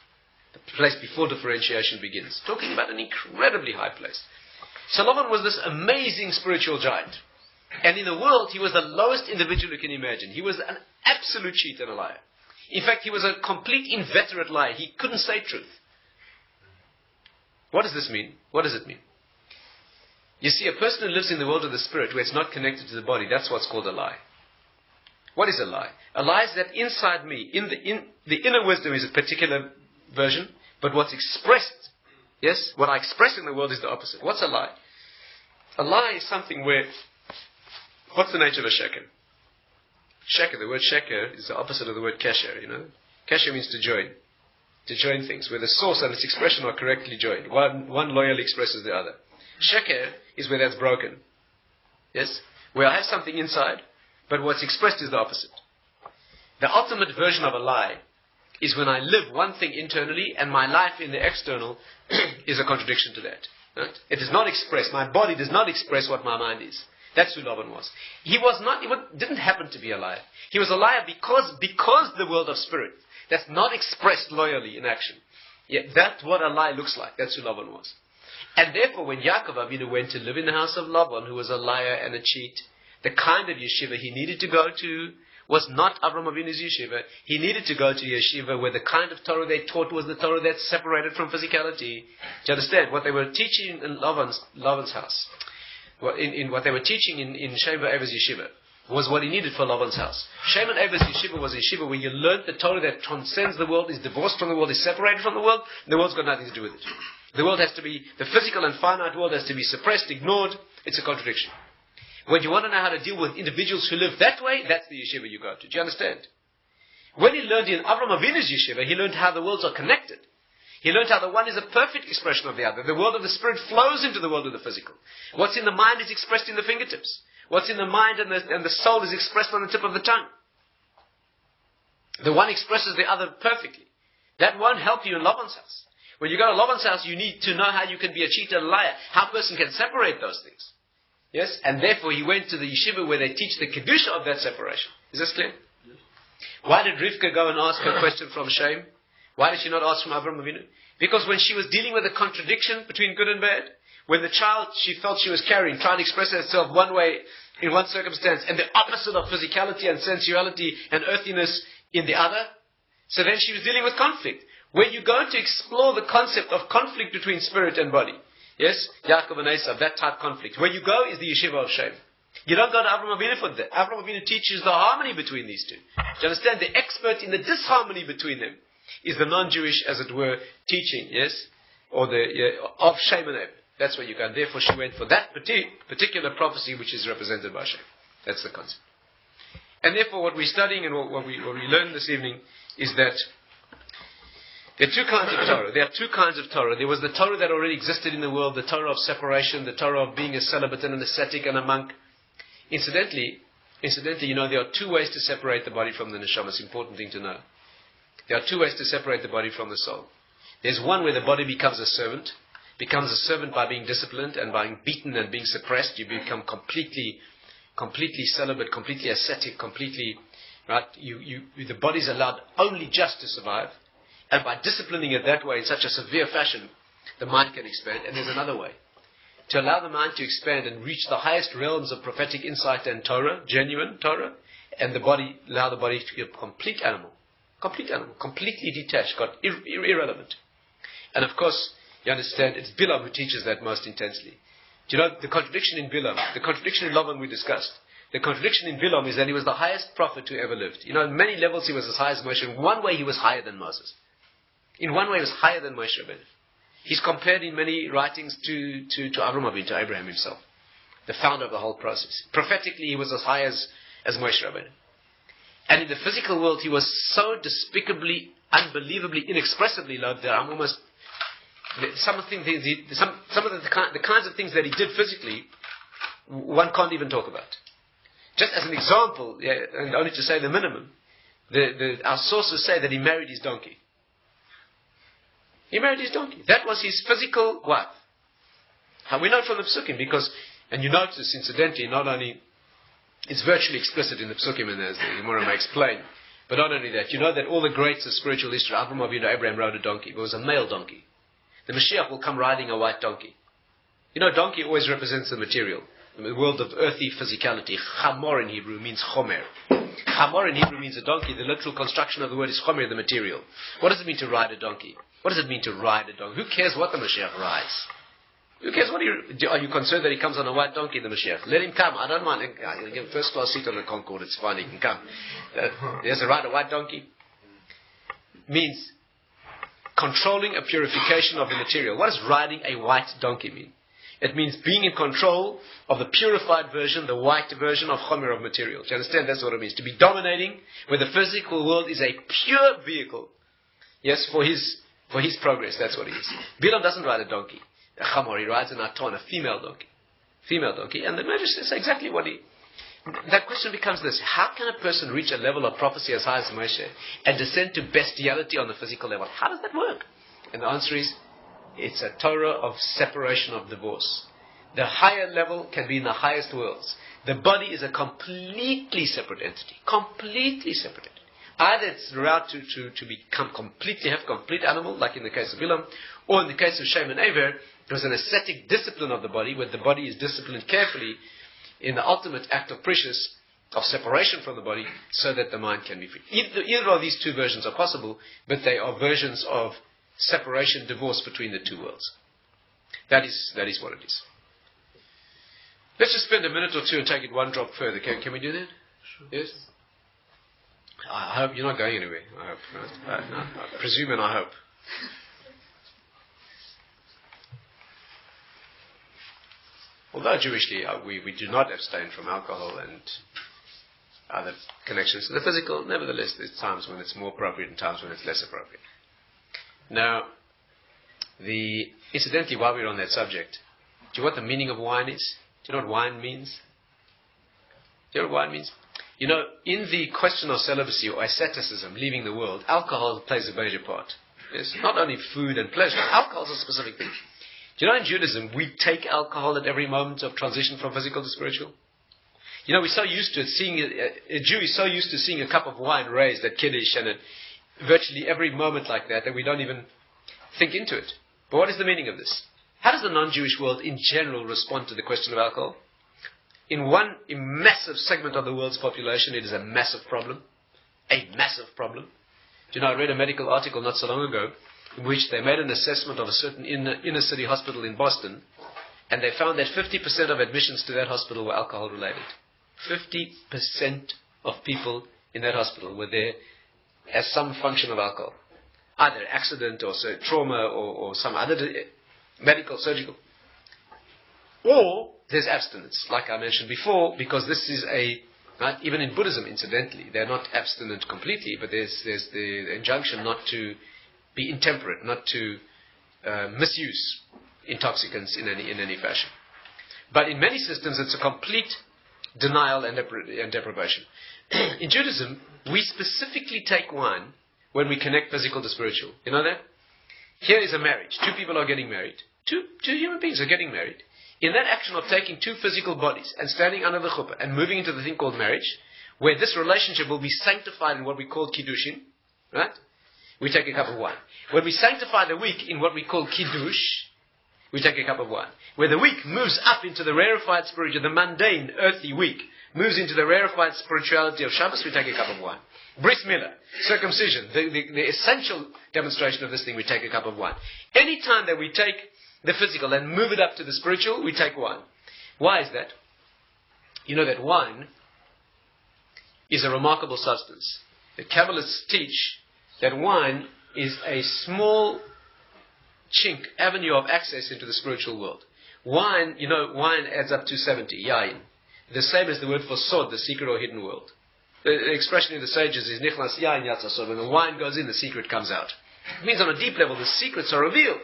The place before differentiation begins. Talking about an incredibly high place. So Laban was this amazing spiritual giant. And in the world, he was the lowest individual you can imagine. He was an absolute cheat and a liar. In fact, he was a complete inveterate liar. He couldn't say truth. What does this mean? What does it mean? You see, a person who lives in the world of the spirit, where it's not connected to the body, that's what's called a lie. What is a lie? A lie is that inside me, in the inner wisdom is a particular version, but what's expressed, what I express in the world is the opposite. What's a lie? A lie is something where, what's the nature of a sheker? Sheker, the word sheker is the opposite of the word kesher, Kesher means to join things, where the source and its expression are correctly joined. One loyally expresses the other. Sheker is where that's broken. Yes? Where I have something inside, but what's expressed is the opposite. The ultimate version of a lie is when I live one thing internally and my life in the external is a contradiction to that. Right? It is not expressed. My body does not express what my mind is. That's who Laban was. He didn't happen to be a liar. He was a liar because the world of spirit, that's not expressed loyally in action. Yet that's what a lie looks like. That's who Laban was. And therefore, when Yaakov Avinu went to live in the house of Laban, who was a liar and a cheat, the kind of yeshiva he needed to go to was not Avram Avinu's yeshiva. He needed to go to yeshiva where the kind of Torah they taught was the Torah that's separated from physicality. Do you understand? What they were teaching in Laban's house, in what they were teaching in Shem Va'eva's yeshiva, was what he needed for Lavan's house. Shem and Eber's yeshiva was a yeshiva where you learned the Torah that transcends the world, is divorced from the world, is separated from the world, and the world's got nothing to do with it. The world has to be, the physical and finite world has to be suppressed, ignored. It's a contradiction. When you want to know how to deal with individuals who live that way, that's the yeshiva you go to. Do you understand? When he learned in Avram Avinu's yeshiva, he learned how the worlds are connected. He learned how the one is a perfect expression of the other. The world of the spirit flows into the world of the physical. What's in the mind is expressed in the fingertips. What's in the mind and the soul is expressed on the tip of the tongue. The one expresses the other perfectly. That won't help you in Lavan's house. When you go to Lavan's house, you need to know how you can be a cheater and a liar. How a person can separate those things. Yes? And therefore he went to the yeshiva where they teach the kedusha of that separation. Is this clear? Yes. Why did Rivka go and ask her question from Shem? Why did she not ask from Avram Avinu? Because when she was dealing with a contradiction between good and bad, when the child she felt she was carrying tried to express herself one way in one circumstance and the opposite of physicality and sensuality and earthiness in the other, so then she was dealing with conflict. When you go to explore the concept of conflict between spirit and body, yes, Yaakov and Esav, that type of conflict, where you go is the yeshiva of Shem. You don't go to Avram Avinu for that. Avram Avinu teaches the harmony between these two. Do you understand? The expert in the disharmony between them is the non-Jewish, as it were, teaching, yes, or of Shem and Eber. That's where you go. And therefore she went for that particular prophecy which is represented by Shem. That's the concept. And therefore what we're studying and what we learned this evening is that there are two kinds of Torah. There are two kinds of Torah. There was the Torah that already existed in the world, the Torah of separation, the Torah of being a celibate and an ascetic and a monk. Incidentally, you know, there are two ways to separate the body from the neshama. It's an important thing to know. There are two ways to separate the body from the soul. There's one where the body becomes a servant by being disciplined and by being beaten and being suppressed. You become completely celibate, completely ascetic, completely, right? The body's allowed only just to survive. And by disciplining it that way in such a severe fashion, the mind can expand. And there's another way. To allow the mind to expand and reach the highest realms of prophetic insight and Torah, genuine Torah, and allow the body to be a complete animal, completely detached, irrelevant. And of course, you understand, it's Bilam who teaches that most intensely. Do you know the contradiction in Bilam, the contradiction in Lavan we discussed? The contradiction in Bilam is that he was the highest prophet who ever lived. You know, on many levels he was as high as Moshe. In one way he was higher than Moses. In one way he was higher than Moshe Rabbeinu. He's compared in many writings to Avram Avinu, to Abraham himself, the founder of the whole process. Prophetically he was as high as Moshe Rabbeinu. And in the physical world he was so despicably, unbelievably, inexpressibly low that I'm almost... Some of the kinds of things that he did physically, one can't even talk about. Just as an example, and only to say the minimum, our sources say that he married his donkey. He married his donkey. That was his physical wife. How we know from the Psukim, because, and you notice incidentally, not only, it's virtually explicit in the Psukim, and as the Gemara may explain, but not only that, you know that all the greats of spiritual history, Avram Avinu, Abraham rode a donkey. It was a male donkey. The Mashiach will come riding a white donkey. You know, donkey always represents the material, the world of earthy physicality. Chamor in Hebrew means chomer. Chamor in Hebrew means a donkey. The literal construction of the word is chomer, the material. What does it mean to ride a donkey? What does it mean to ride a donkey? Who cares what the Mashiach rides? Who cares what are you concerned that he comes on a white donkey, the Mashiach? Let him come. I don't mind. He'll get a first class seat on the Concorde. It's fine. He can come. He has to ride a white donkey. Means controlling a purification of the material. What does riding a white donkey mean? It means being in control of the purified version, the white version of chomer, of material. Do you understand? That's what it means. To be dominating where the physical world is a pure vehicle. Yes, for his progress. That's what it is. Bilam doesn't ride a donkey. A chamor, he rides an aton, a female donkey. Female donkey. And the Medrash says exactly what he... That question becomes this: how can a person reach a level of prophecy as high as Moshe and descend to bestiality on the physical level? How does that work? And the answer is, it's a Torah of separation, of divorce. The higher level can be in the highest worlds. The body is a completely separate entity. Completely separate entity. Either it's allowed to become have complete animal, like in the case of Bilam, or in the case of Shem and Eber, it was an ascetic discipline of the body, where the body is disciplined carefully in the ultimate act of precious, of separation from the body, so that the mind can be free. Either of these two versions are possible, but they are versions of separation, divorce between the two worlds. That is what it is. Let's just spend a minute or two and take it one drop further. Can we do that? Sure. Yes? I hope you're not going anywhere. I hope. No, I presume and I hope. Although Jewishly, we do not abstain from alcohol and other connections to the physical, nevertheless, there's times when it's more appropriate and times when it's less appropriate. Now, incidentally, while we're on that subject, do you know what the meaning of wine is? Do you know what wine means? Do you know what wine means? You know, in the question of celibacy or asceticism, leaving the world, alcohol plays a major part. It's not only food and pleasure, alcohol is a specific thing. Do you know in Judaism, we take alcohol at every moment of transition from physical to spiritual? You know, we're so used to it, a Jew is so used to seeing a cup of wine raised at Kiddush and at virtually every moment like that we don't even think into it. But what is the meaning of this? How does the non-Jewish world in general respond to the question of alcohol? In one massive segment of the world's population, it is a massive problem. A massive problem. Do you know, I read a medical article not so long ago in which they made an assessment of a certain inner city hospital in Boston, and they found that 50% of admissions to that hospital were alcohol related. 50% of people in that hospital were there as some function of alcohol. Either accident or trauma or some other medical, surgical. Or there's abstinence, like I mentioned before, because this is right, even in Buddhism, incidentally, they're not abstinent completely, but there's the injunction not to be intemperate, not to misuse intoxicants in any fashion. But in many systems, it's a complete denial and deprivation. In Judaism, we specifically take wine when we connect physical to spiritual. You know that? Here is a marriage. Two people are getting married. Two human beings are getting married. In that action of taking two physical bodies and standing under the chuppah and moving into the thing called marriage, where this relationship will be sanctified in what we call kiddushin, right? We take a cup of wine. When we sanctify the week in what we call kiddush, we take a cup of wine. Where the week moves up into the rarefied spiritual, the mundane, earthly week, moves into the rarefied spirituality of Shabbos, we take a cup of wine. Bris Milah, circumcision, the essential demonstration of this thing, we take a cup of wine. Any time that we take the physical and move it up to the spiritual, we take wine. Why is that? You know that wine is a remarkable substance. The Kabbalists teach that wine is a small chink, avenue of access into the spiritual world. Wine, you know, wine adds up to 70, yain. The same as the word for sod, the secret or hidden world. The expression in the sages is nichnas yain yatzasod. When the wine goes in, the secret comes out. It means on a deep level, the secrets are revealed.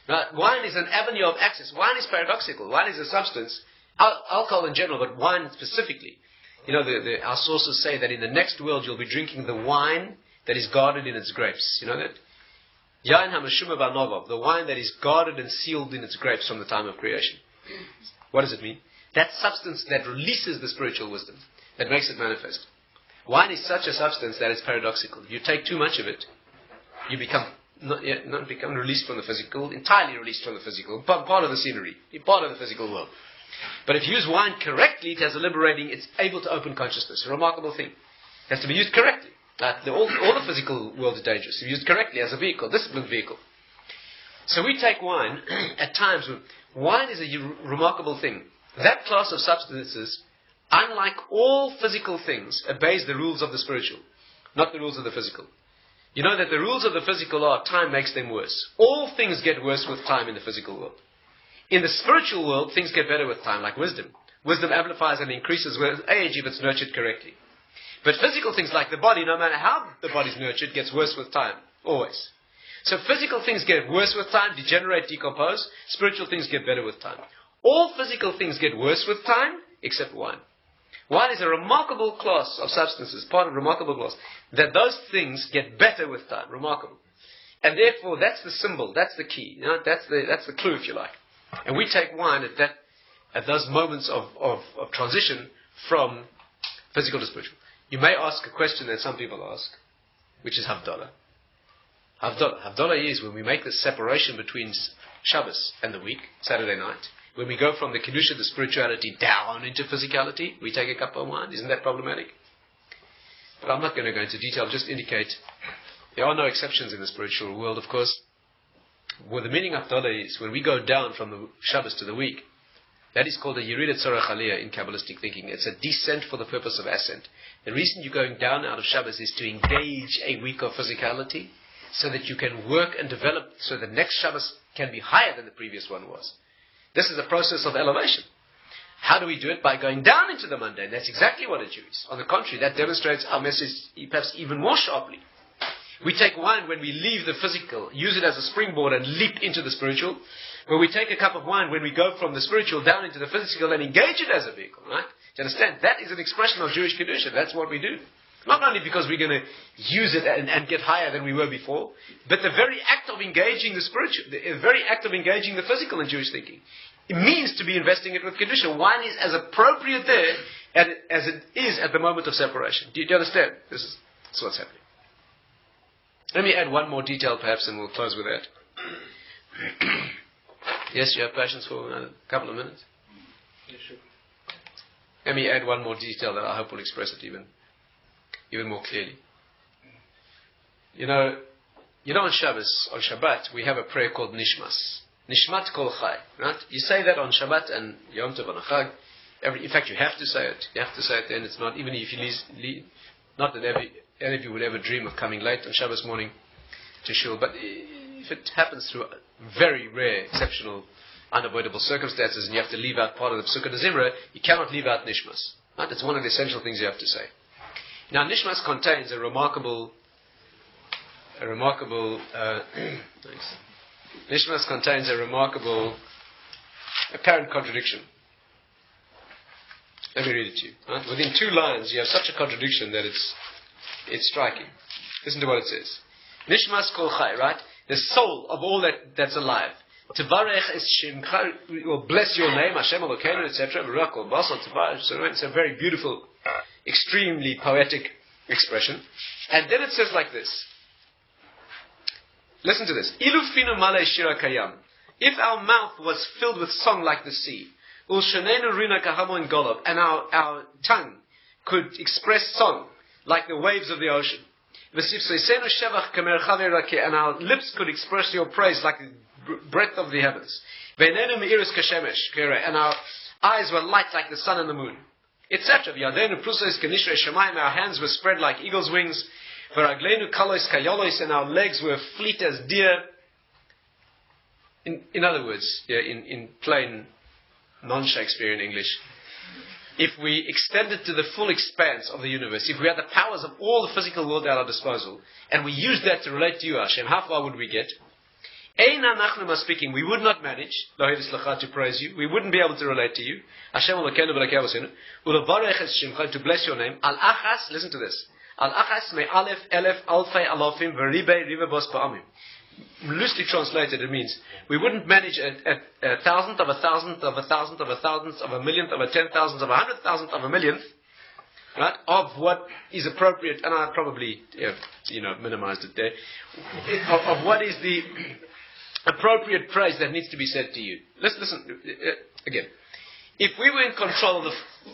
Right? Wine is an avenue of access. Wine is paradoxical. Wine is a substance. Alcohol in general, but wine specifically. You know, our sources say that in the next world you'll be drinking the wine that is guarded in its grapes. You know that? Yain hamashuma ba'novov, the wine that is guarded and sealed in its grapes from the time of creation. What does it mean? That substance that releases the spiritual wisdom, that makes it manifest. Wine is such a substance that it's paradoxical. You take too much of it, you become not become released from the physical, entirely released from the physical, part of the scenery, part of the physical world. But if you use wine correctly, it has a liberating, it's able to open consciousness. A remarkable thing. It has to be used correctly. All the physical world is dangerous. If used correctly as a vehicle, disciplined vehicle. So we take wine at times when wine is a remarkable thing. That class of substances, unlike all physical things, obeys the rules of the spiritual, not the rules of the physical. You know that the rules of the physical are time makes them worse. All things get worse with time in the physical world. In the spiritual world, things get better with time, like wisdom. Wisdom amplifies and increases with age if it's nurtured correctly. But physical things like the body, no matter how the body's nurtured, gets worse with time. Always. So physical things get worse with time, degenerate, decompose. Spiritual things get better with time. All physical things get worse with time, except wine. Wine is a remarkable class of substances, part of a remarkable class, that those things get better with time. Remarkable. And therefore, that's the symbol, that's the key. You know, that's the clue, if you like. And we take wine at those moments of transition from physical to spiritual. You may ask a question that some people ask, which is Havdalah. Havdalah is when we make the separation between Shabbos and the week, Saturday night. When we go from the Kedusha, the spirituality, down into physicality, we take a cup of wine. Isn't that problematic? But I'm not going to go into detail, I'll just indicate there are no exceptions in the spiritual world, of course. Well, the meaning of Havdalah is when we go down from the Shabbos to the week, That is called a Yerida Tzorach Aliyah in Kabbalistic thinking. It's a descent for the purpose of ascent. The reason you're going down out of Shabbos is to engage a week of physicality so that you can work and develop so the next Shabbos can be higher than the previous one was. This is a process of elevation. How do we do it? By going down into the mundane. That's exactly what a Jew is. On the contrary, that demonstrates our message perhaps even more sharply. We take wine when we leave the physical, use it as a springboard and leap into the spiritual. Where we take a cup of wine when we go from the spiritual down into the physical and engage it as a vehicle, right? Do you understand? That is an expression of Jewish Kedusha. That's what we do. Not only because we're going to use it and get higher than we were before, but the very act of engaging the spiritual, the very act of engaging the physical in Jewish thinking, it means to be investing it with Kedusha. Wine is as appropriate there as it is at the moment of separation. Do you understand? This is what's happening. Let me add one more detail perhaps and we'll close with that. Yes, you have patience for a couple of minutes? Yeah, sure. Let me add one more detail that I hope will express it even more clearly. You know on Shabbos, on Shabbat, we have a prayer called Nishmas. Nishmat Kol Chai, right? You say that on Shabbat and Yom Tov and Chag. In fact, you have to say it. You have to say it then. It's not, even if you leave not that any of you would ever dream of coming late on Shabbos morning to shul, but if it happens through very rare, exceptional, unavoidable circumstances and you have to leave out part of the Pesukah Zimra, you cannot leave out Nishmas. Right? It's one of the essential things you have to say. Now, Nishmas contains a remarkable Nishmas contains a remarkable apparent contradiction. Let me read it to you. Right? Within 2 lines, you have such a contradiction that it's striking. Listen to what it says. Nishmas kol chai, right? The soul of all that's alive. Tevarech es shemcha, will bless your name, Hashem Elokeinu, etc. It's a very beautiful, extremely poetic expression. And then it says like this. Listen to this. Ilufinu male shira kayam. If our mouth was filled with song like the sea, ulshanenu rina kahamo in golov, and our tongue could express song like the waves of the ocean, and our lips could express your praise like the breadth of the heavens, and our eyes were light like the sun and the moon, etc. Our hands were spread like eagle's wings, and our legs were fleet as deer. In other words, in plain non-Shakespearean English, if we extended to the full expanse of the universe, if we had the powers of all the physical world at our disposal, and we used that to relate to you, Hashem, how far would we get? Speaking, we would not manage to praise you. We wouldn't be able to relate to you. Hashem to bless your name. Al-achas, listen to this. Al-achas me alef elef alfei alofim v'ribe ribebos ba'amim. Loosely translated, it means we wouldn't manage a thousandth of a thousandth of a thousandth of a thousandth of a millionth of a 10,000th of a 100,000th of a millionth, right? Of what is appropriate, and I probably minimized it there. Of what is the appropriate praise that needs to be said to you. Listen again. If we were in control of the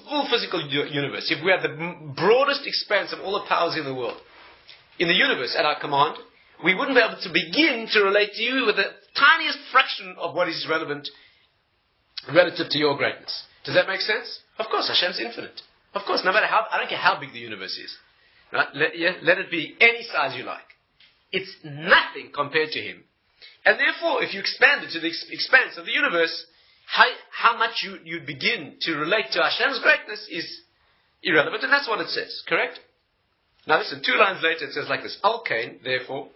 full physical universe, if we had the broadest expanse of all the powers in the world, in the universe at our command, we wouldn't be able to begin to relate to you with the tiniest fraction of what is relevant relative to your greatness. Does that make sense? Of course, Hashem's infinite. Of course, no matter I don't care how big the universe is. Right? Let it be any size you like. It's nothing compared to Him. And therefore, if you expand it to the expanse of the universe, how much you begin to relate to Hashem's greatness is irrelevant, and that's what it says. Correct? Now listen, 2 lines later it says like this. Al-Kain, therefore,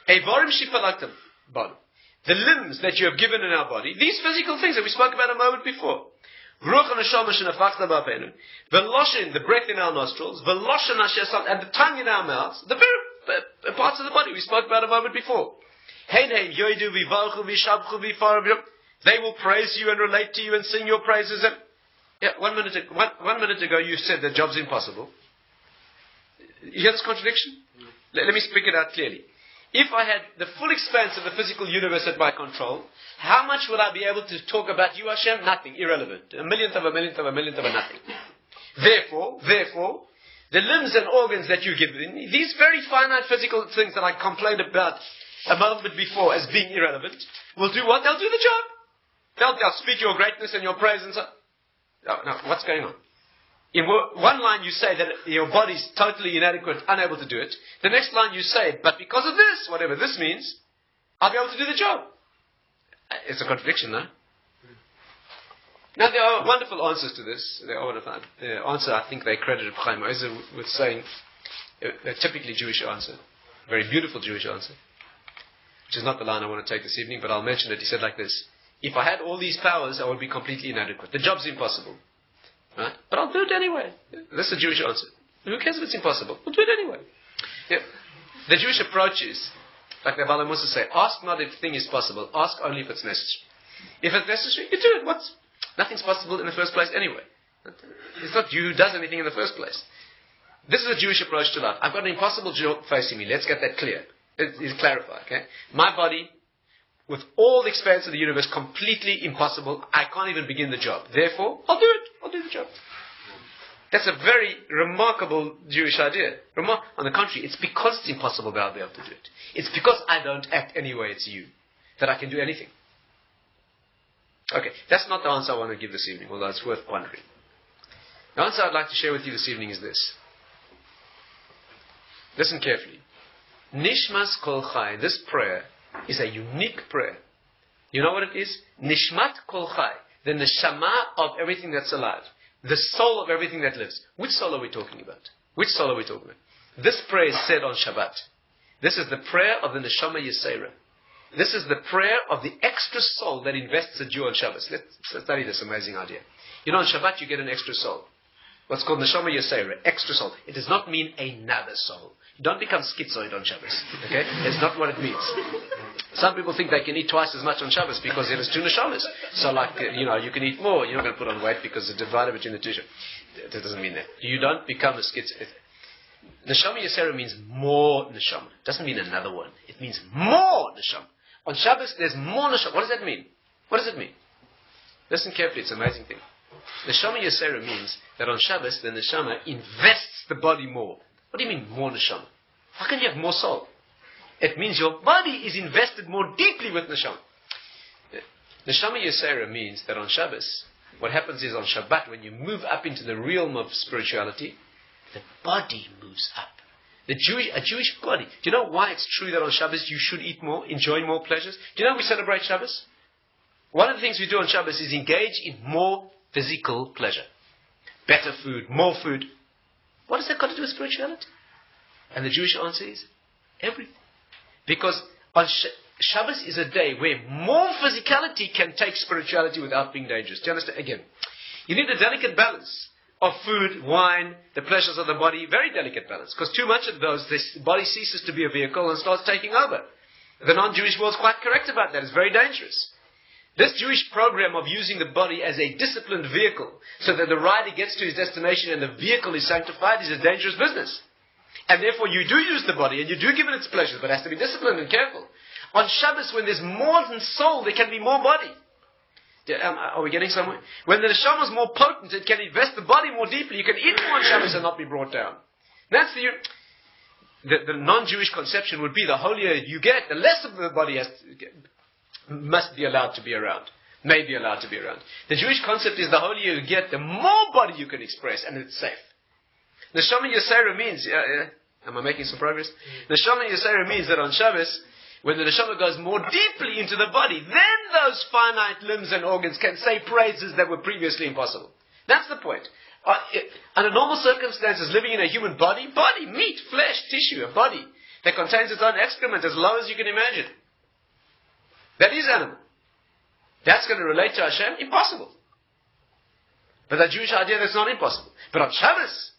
Eivarim shipalaktam body, the limbs that you have given in our body, these physical things that we spoke about a moment before. Ruach neshama shenafachta b'apeinu, v'loshin, the breath in our nostrils, v'loshin asher, and the tongue in our mouths, the very parts of the body we spoke about a moment before. They will praise you and relate to you and sing your praises. And 1 minute ago you said that job's impossible. You hear this contradiction? Let me speak it out clearly. If I had the full expanse of the physical universe at my control, how much would I be able to talk about you, Hashem? Nothing, irrelevant. A millionth of a millionth of a millionth of a nothing. Therefore, the limbs and organs that you give, these very finite physical things that I complained about a moment before as being irrelevant, will do what? They'll do the job. They'll speak your greatness and your praise and so on. No, what's going on? In one line you say that your body's totally inadequate, unable to do it. The next line you say, but because of this, whatever this means, I'll be able to do the job. It's a contradiction, no? Now there are wonderful answers to this. The answer, I think they credited Chaim Ozer with saying, a typically Jewish answer, a very beautiful Jewish answer, which is not the line I want to take this evening, but I'll mention it. He said like this: if I had all these powers, I would be completely inadequate. The job's impossible. Right? But I'll do it anyway. That's the Jewish answer. Who cares if it's impossible? We'll do it anyway. Yeah. The Jewish approach is, like the Bala Musa say, ask not if a thing is possible, ask only if it's necessary. If it's necessary, you do it. Nothing's possible in the first place anyway. It's not you who does anything in the first place. This is a Jewish approach to life. I've got an impossible job facing me. Let's get that clear. Let's clarify, okay? My body, with all the expanse of the universe, completely impossible. I can't even begin the job. Therefore, I'll do it. I'll do the job. That's a very remarkable Jewish idea. On the contrary, it's because it's impossible that I'll be able to do it. It's because I don't act anyway, it's you, that I can do anything. Okay, that's not the answer I want to give this evening, although it's worth pondering. The answer I'd like to share with you this evening is this. Listen carefully. Nishmas Kol Chai, this prayer, is a unique prayer. You know what it is? Nishmat Kol Chai, the neshama of everything that's alive, the soul of everything that lives. Which soul are we talking about? Which soul are we talking about? This prayer is said on Shabbat. This is the prayer of the neshama Yisera. This is the prayer of the extra soul that invests a Jew on Shabbos. Let's study this amazing idea. You know, on Shabbat you get an extra soul. What's called neshama Yisera, extra soul. It does not mean another soul. You don't become schizoid on Shabbos. Okay? That's not what it means. Some people think they can eat twice as much on Shabbos because there is two neshamas. So you can eat more. You're not going to put on weight because it's divided between the two. That doesn't mean that. You don't become a schizoid. Neshama Yisera means more neshama. It doesn't mean another one. It means more neshama. On Shabbos, there's more neshama. What does that mean? What does it mean? Listen carefully. It's an amazing thing. Neshama Yisera means that on Shabbos, the neshama invests the body more. What do you mean, more neshama? How can you have more soul? It means your body is invested more deeply with neshama. Neshama Yisera means that on Shabbos, what happens is on Shabbat, when you move up into the realm of spirituality, the body moves up. A Jewish body. Do you know why it's true that on Shabbos you should eat more, enjoy more pleasures? Do you know we celebrate Shabbos? One of the things we do on Shabbos is engage in more physical pleasure. Better food, more food. What has that got to do with spirituality? And the Jewish answer is everything. Because on Shabbos is a day where more physicality can take spirituality without being dangerous. Do you understand? Again, you need a delicate balance of food, wine, the pleasures of the body, very delicate balance. Because too much of those, this body ceases to be a vehicle and starts taking over. The non-Jewish world is quite correct about that. It's very dangerous. This Jewish program of using the body as a disciplined vehicle so that the rider gets to his destination and the vehicle is sanctified is a dangerous business. And therefore you do use the body and you do give it its pleasures, but it has to be disciplined and careful. On Shabbos, when there's more than soul, there can be more body. Are we getting somewhere? When the neshama is more potent, it can invest the body more deeply. You can eat more on Shabbos and not be brought down. That's the non-Jewish conception would be the holier you get, the less of the body must be allowed to be around. May be allowed to be around. The Jewish concept is the holier you get, the more body you can express, and it's safe. Neshama Yisera means, am I making some progress? Neshama Yisera means that on Shabbos, when the neshama goes more deeply into the body, then those finite limbs and organs can say praises that were previously impossible. That's the point. Under normal circumstances, living in a human body, meat, flesh, tissue, a body that contains its own excrement as low as you can imagine. That is animal. That's going to relate to Hashem? Impossible. But the Jewish idea, that's not impossible. But on Shabbos,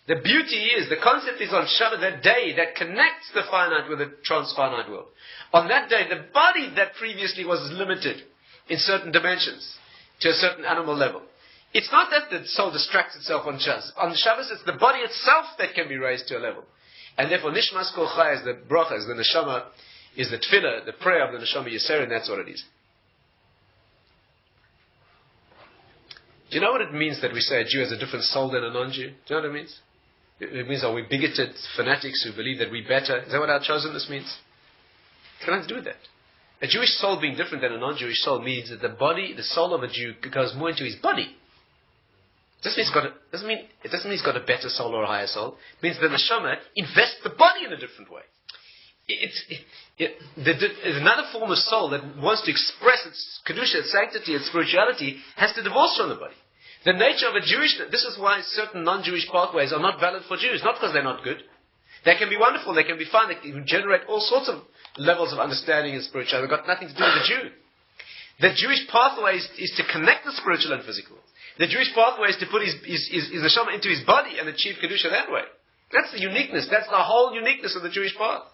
the beauty is, the concept is on Shabbat, that day that connects the finite with the transfinite world. On that day, the body that previously was limited in certain dimensions to a certain animal level. It's not that the soul distracts itself on Shabbos. On Shabbos, it's the body itself that can be raised to a level. And therefore, Nishmas Kol Chai is the bracha, is the neshama, is the tefillah, the prayer of the neshama Yisera, and that's what it is. Do you know what it means that we say a Jew has a different soul than a non-Jew? Do you know what it means? It means, are we bigoted fanatics who believe that we're better? Is that what our chosenness means? It's got nothing to do with that. A Jewish soul being different than a non-Jewish soul means that the soul of a Jew goes more into his body. It doesn't mean he's got a better soul or a higher soul. It means the neshama invests the body in a different way. Another form of soul that wants to express its kedusha, its sanctity, its spirituality, has to divorce from the body. The nature of a Jewish, this is why certain non-Jewish pathways are not valid for Jews, not because they're not good. They can be wonderful, they can be fun, they can generate all sorts of levels of understanding and spirituality. They've got nothing to do with the Jew. The Jewish pathway is to connect the spiritual and physical. The Jewish pathway is to put his neshama into his body and achieve kedusha that way. That's the uniqueness. That's the whole uniqueness of the Jewish path.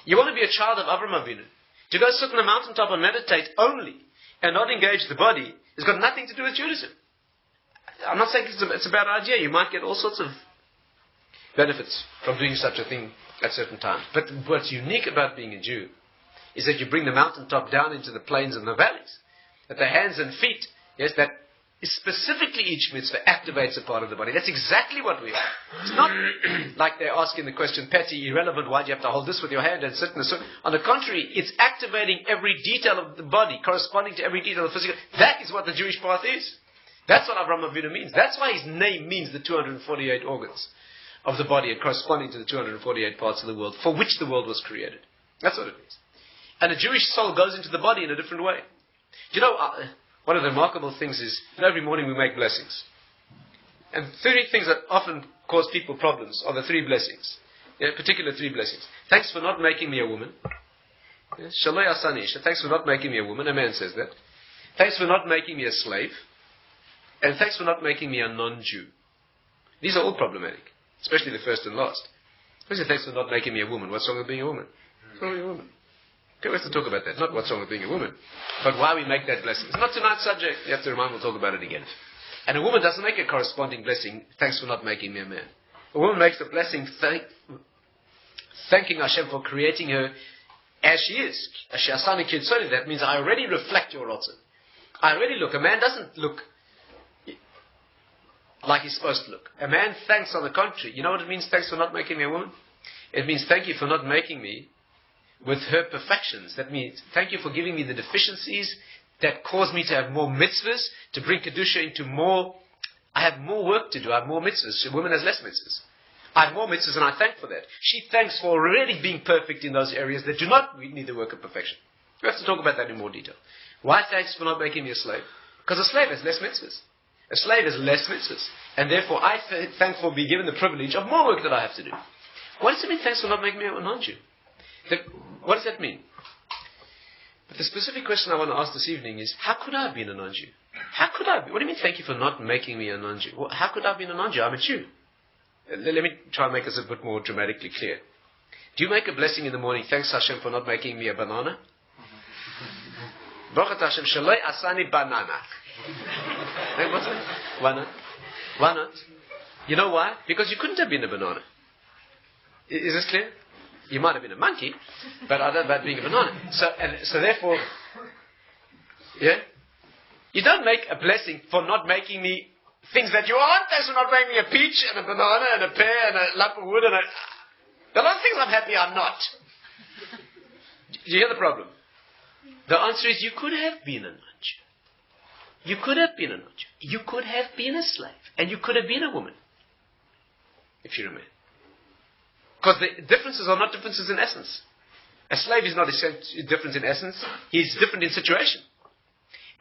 You want to be a child of Avraham Avinu. To go sit on a mountaintop and meditate only and not engage the body has got nothing to do with Judaism. I'm not saying it's a bad idea. You might get all sorts of benefits from doing such a thing at certain times. But what's unique about being a Jew is that you bring the mountaintop down into the plains and the valleys. That the hands and feet, yes, that is specifically each mitzvah activates a part of the body. That's exactly what we are. It's not like they're asking the question, petty, irrelevant, why do you have to hold this with your hand and sit in this? On the contrary, it's activating every detail of the body, corresponding to every detail of the physical. That is what the Jewish path is. That's what Avraham Avinu means. That's why his name means the 248 organs of the body and corresponding to the 248 parts of the world for which the world was created. That's what it means. And a Jewish soul goes into the body in a different way. Do you know, one of the remarkable things is, every morning we make blessings. And 3 things that often cause people problems are the 3 blessings. Particular 3 blessings. Thanks for not making me a woman. Shaloi asani isha. Thanks for not making me a woman. A man says that. Thanks for not making me a slave. And thanks for not making me a non-Jew. These are all problematic. Especially the first and last. Thanks for not making me a woman. What's wrong with being a woman? What's wrong with being a woman? Okay, we have to talk about that. Not what's wrong with being a woman, but why we make that blessing. It's not tonight's subject. You have to remind, we'll talk about it again. And a woman doesn't make a corresponding blessing, thanks for not making me a man. A woman makes a blessing thanking Hashem for creating her as she is. That means I already reflect your rotzen. I already look. A man doesn't look like he's supposed to look. A man thanks on the contrary. You know what it means, thanks for not making me a woman? It means thank you for not making me with her perfections. That means, thank you for giving me the deficiencies that cause me to have more mitzvahs, to bring kedusha into more. I have more work to do. I have more mitzvahs. A woman has less mitzvahs. I have more mitzvahs, and I thank for that. She thanks for already being perfect in those areas that do not need the work of perfection. We have to talk about that in more detail. Why thanks for not making me a slave? Because a slave has less mitzvahs. A slave has less mitzvahs. And therefore, I thank for being given the privilege of more work that I have to do. What does it mean, thanks for not making me a non-Jew? What does that mean? But the specific question I want to ask this evening is, how could I have been a non-Jew? How could I be? What do you mean, thank you for not making me a non-Jew? Well, how could I have been a non-Jew? I'm a Jew. Let me try and make this a bit more dramatically clear. Do you make a blessing in the morning, thanks Hashem for not making me a banana? Baruch Hashem, shaloi asani banana. What's that? Why not? Why not? You know why? Because you couldn't have been a banana. Is this clear? You might have been a monkey, but I don't know about being a banana. So therefore, yeah? You don't make a blessing for not making me things that you aren't. Thanks for not making me a peach and a banana and a pear and a lump of wood and a lot of things I'm happy I'm not. Do you hear the problem? The answer is you could have been a non-Jew. You could have been a non-Jew. You could have been a slave. And you could have been a woman. If you're a man. Because the differences are not differences in essence. A slave is not different in essence. He's different in situation.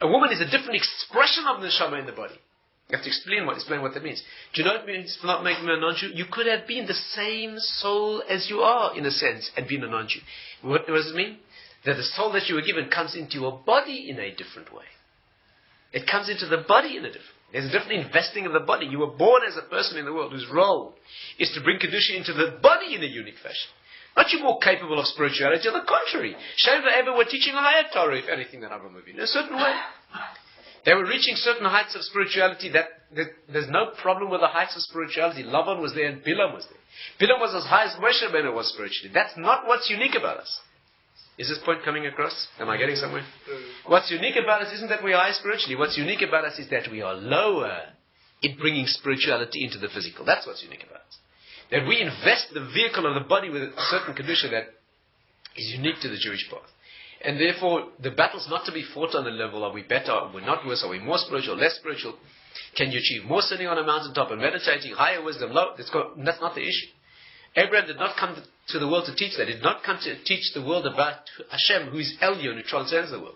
A woman is a different expression of the neshama in the body. You have to explain what that means. Do you know what it means for not making me a non-Jew? You could have been the same soul as you are, in a sense, and been a non-Jew. What does it mean? That the soul that you were given comes into your body in a different way. It comes into the body in a different way. There's a different investing of the body. You were born as a person in the world whose role is to bring kedusha into the body in a unique fashion. Not you more capable of spirituality, on the contrary. Shem ever were teaching a higher Torah, if anything, than Avraham Avinu, in a certain way. They were reaching certain heights of spirituality that there's no problem with the heights of spirituality. Lavan was there and Bilam was there. Bilam was as high as Moshe Rabbeinu was spiritually. That's not what's unique about us. Is this point coming across? Am I getting somewhere? What's unique about us isn't that we are high spiritually. What's unique about us is that we are lower in bringing spirituality into the physical. That's what's unique about it. That we invest the vehicle of the body with a certain condition that is unique to the Jewish path. And therefore, the battle's not to be fought on the level, are we better, are we not worse, are we more spiritual, less spiritual? Can you achieve more sitting on a mountaintop and meditating, higher wisdom, low? That's not the issue. Abraham did not come to the world to teach that. He did not come to teach the world about Hashem, who is Elyon, who transcends the world.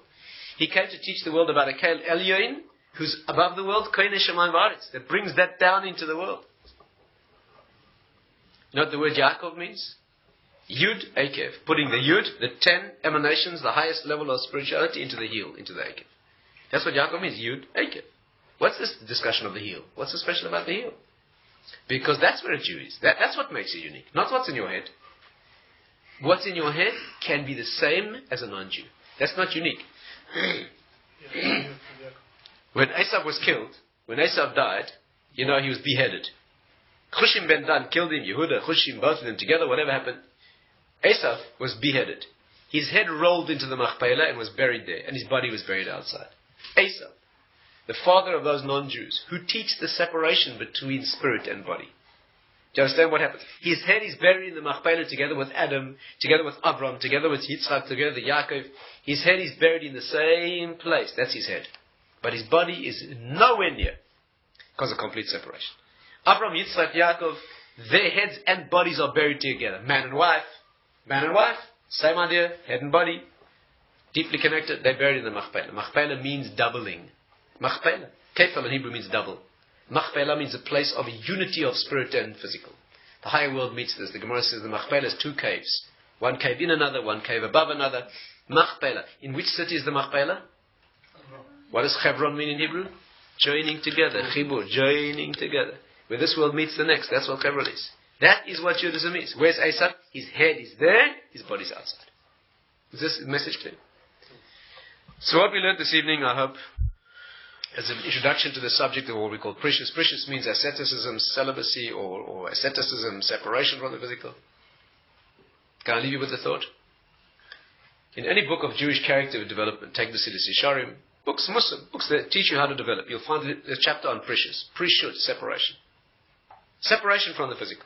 He came to teach the world about a Kael Elyon, who's above the world, Koine Shemayim V'aretz, that brings that down into the world. You know what the word Yaakov means? Yud Akev. Putting the Yud, the 10 emanations, the highest level of spirituality, into the heel, into the Akev. That's what Yaakov means, Yud Akev. What's this discussion of the heel? What's so special about the heel? Because that's where a Jew is. That's what makes you unique. Not what's in your head. What's in your head can be the same as a non-Jew. That's not unique. When Esav was killed, when Esav died, he was beheaded. Chushim ben Dan killed him, Yehuda, Chushim, both of them together, whatever happened. Esav was beheaded. His head rolled into the Machpelah and was buried there, and his body was buried outside. Esav, the father of those non-Jews, who teach the separation between spirit and body. Do you understand what happens? His head is buried in the Machpelah together with Adam, together with Avram, together with Yitzchak, together with Yaakov. His head is buried in the same place. That's his head. But his body is nowhere near, because of complete separation. Avram, Yitzchak, Yaakov, their heads and bodies are buried together. Man and wife, same idea, head and body, deeply connected. They're buried in the Machpelah. Machpelah means doubling. Machpelah. Kefal in Hebrew means double. Machpelah means a place of unity of spirit and physical. The higher world meets this. The Gemara says the Machpelah is 2 caves. One cave in another, one cave above another. Machpelah. In which city is the Machpelah? What does Hebron mean in Hebrew? Joining together. Chibur, joining together. Where this world meets the next. That's what Hebron is. That is what Judaism is. Where's Esav? His head is there, his body's outside. Is this message clear? So what we learned this evening, I hope, as an introduction to the subject of what we call precious. Precious means asceticism, celibacy, or asceticism, separation from the physical. Can I leave you with a thought? In any book of Jewish character development, take the Siddhis Yesharim, books, Muslim, books that teach you how to develop, you'll find a chapter on precious. Prishut, separation. Separation from the physical.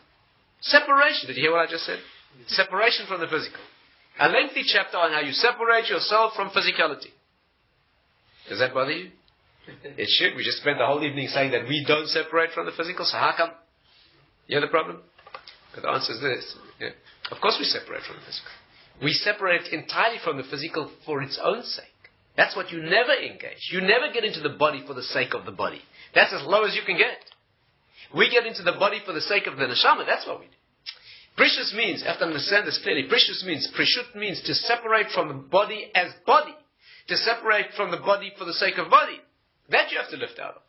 Separation, did you hear what I just said? Separation from the physical. A lengthy chapter on how you separate yourself from physicality. Does that bother you? It should. We just spent the whole evening saying that we don't separate from the physical, so how come? You know the problem? But the answer is this. Yeah. Of course we separate from the physical. We separate entirely from the physical for its own sake. That's what you never engage. You never get into the body for the sake of the body. That's as low as you can get. We get into the body for the sake of the neshama. That's what we do. Precious means, you have to understand this clearly, precious means, preshut means to separate from the body as body. To separate from the body for the sake of body. That you have to lift out of.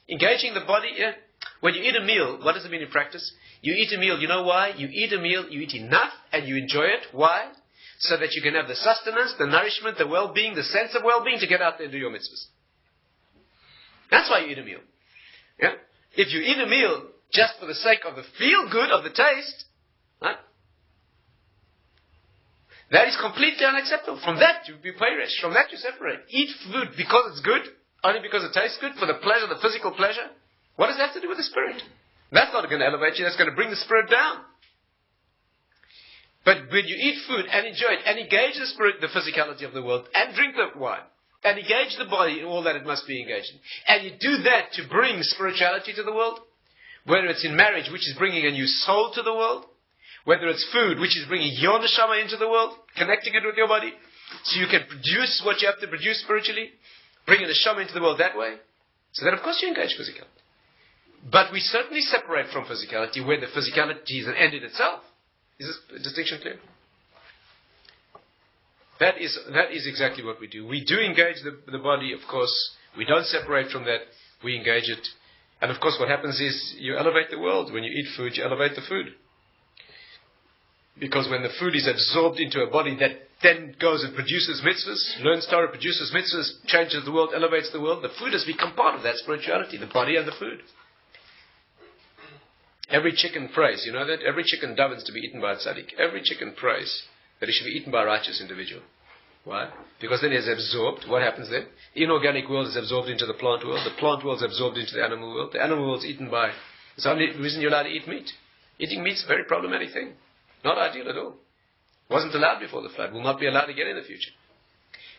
Engaging the body, yeah. When you eat a meal, what does it mean in practice? You eat a meal, you know why? You eat a meal, you eat enough, and you enjoy it. Why? So that you can have the sustenance, the nourishment, the well-being, the sense of well-being to get out there and do your mitzvahs. That's why you eat a meal. Yeah? If you eat a meal just for the sake of the feel-good of the taste, right? That is completely unacceptable. From that you be perished. From that you separate. Eat food because it's good, only because it tastes good, for the pleasure, the physical pleasure. What does that have to do with the spirit? That's not going to elevate you, that's going to bring the spirit down. But when you eat food and enjoy it, and engage the spirit, the physicality of the world, and drink the wine, and engage the body in all that it must be engaged in, and you do that to bring spirituality to the world, whether it's in marriage, which is bringing a new soul to the world, whether it's food, which is bringing your neshama into the world, connecting it with your body, so you can produce what you have to produce spiritually, bringing the neshama into the world that way, so then of course you engage physicality. But we certainly separate from physicality where the physicality is an end in itself. Is this distinction clear? That is exactly what we do. We do engage the body, of course. We don't separate from that. We engage it. And of course what happens is you elevate the world. When you eat food, you elevate the food. Because when the food is absorbed into a body that then goes and produces mitzvahs, learns Torah, produces mitzvahs, changes the world, elevates the world, the food has become part of that spirituality, the body and the food. Every chicken prays, you know that? Every chicken davens to be eaten by a tzaddik. Every chicken prays that he should be eaten by a righteous individual. Why? Because then it's absorbed. What happens then? Inorganic world is absorbed into the plant world. The plant world is absorbed into the animal world. The animal world is eaten by... It's the only reason you're allowed to eat meat. Eating meat is a very problematic thing. Not ideal at all. Wasn't allowed before the flood. Will not be allowed again in the future.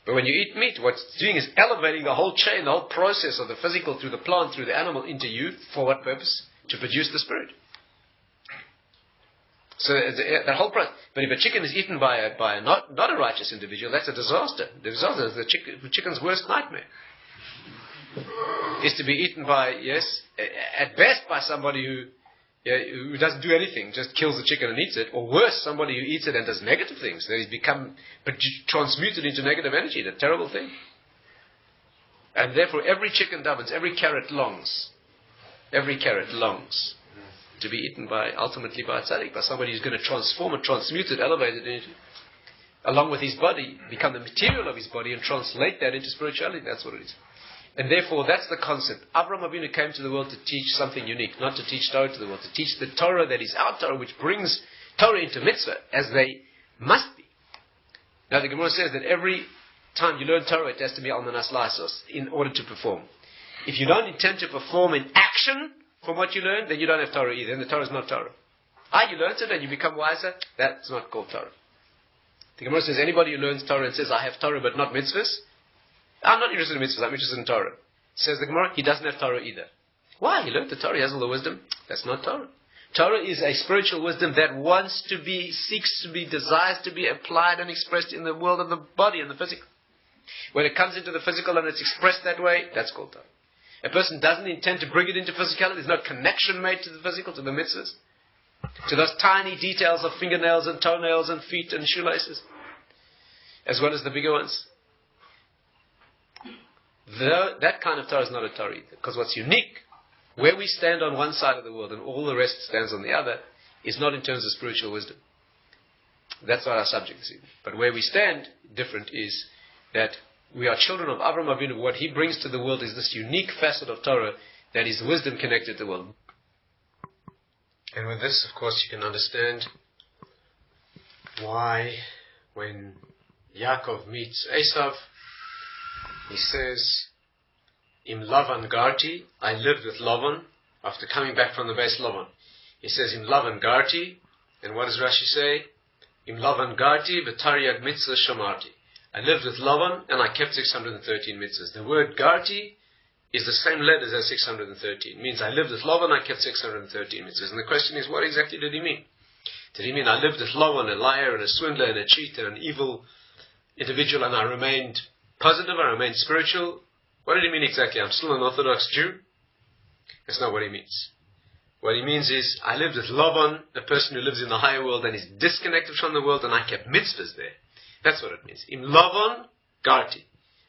But when you eat meat, what it's doing is elevating the whole chain, the whole process of the physical through the plant, through the animal, into you. For what purpose? To produce the spirit. So that whole process. But if a chicken is eaten by a not a righteous individual, that's a disaster. The disaster is the chicken's worst nightmare. Is to be eaten by, yes, at best by somebody who doesn't do anything, just kills the chicken and eats it, or worse, somebody who eats it and does negative things, that he's become transmuted into negative energy, a terrible thing. And therefore every chicken davens, every carrot longs to be eaten ultimately by a tzaddik, by somebody who's going to transform it, transmute it, elevate it into, along with his body, become the material of his body and translate that into spirituality. That's what it is. And therefore, that's the concept. Avraham Avinu came to the world to teach something unique, not to teach Torah to the world, to teach the Torah that is our Torah, which brings Torah into mitzvah, as they must be. Now, the Gemara says that every time you learn Torah, it has to be almanas lasos, in order to perform. If you don't intend to perform in action from what you learn, then you don't have Torah either, and the Torah is not Torah. You learned it and you become wiser, that's not called Torah. The Gemara says anybody who learns Torah and says, I have Torah but not mitzvahs, I'm not interested in mitzvahs, I'm interested in Torah. Says the Gemara, he doesn't have Torah either. Why? He learned the Torah, he has all the wisdom. That's not Torah. Torah is a spiritual wisdom that wants to be, seeks to be, desires to be applied and expressed in the world of the body and the physical. When it comes into the physical and it's expressed that way, that's called Torah. A person doesn't intend to bring it into physicality, there's no connection made to the physical, to the mitzvahs, to those tiny details of fingernails and toenails and feet and shoelaces, as well as the bigger ones. That kind of Torah is not a Torah either. Because what's unique, where we stand on one side of the world and all the rest stands on the other, is not in terms of spiritual wisdom. That's not our subject this evening. But where we stand, different, is that we are children of Avraham Avinu. What he brings to the world is this unique facet of Torah that is wisdom connected to the world. And with this, of course, you can understand why when Yaakov meets Esav, he says, Im Lavan Garti, I lived with Lavan, after coming back from the base Lavan. He says, Im Lavan Garti, and what does Rashi say? Im Lavan Garti, v'tariag mitzvah shamarti. I lived with Lavan, and I kept 613 mitzvahs. The word Garti is the same letters as 613. It means I lived with Lavan, I kept 613 mitzvahs. And the question is, what exactly did he mean? Did he mean I lived with Lavan, a liar and a swindler and a cheat and an evil individual, and I remained positive, I remained spiritual? What did he mean exactly? I'm still an Orthodox Jew? That's not what he means. What he means is, I lived with Lavan, a person who lives in the higher world and is disconnected from the world, and I kept mitzvahs there. That's what it means. Im Lavan Garti.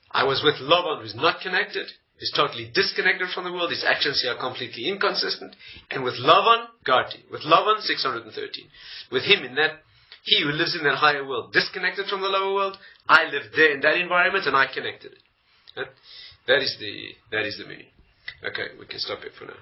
I was with Lavan, who's not connected, who's totally disconnected from the world, his actions here are completely inconsistent, and with Lavan Garti. With Lavan, 613. With him in that, he who lives in that higher world, disconnected from the lower world, I lived there in that environment and I connected it. That is the meaning. Okay, we can stop it for now.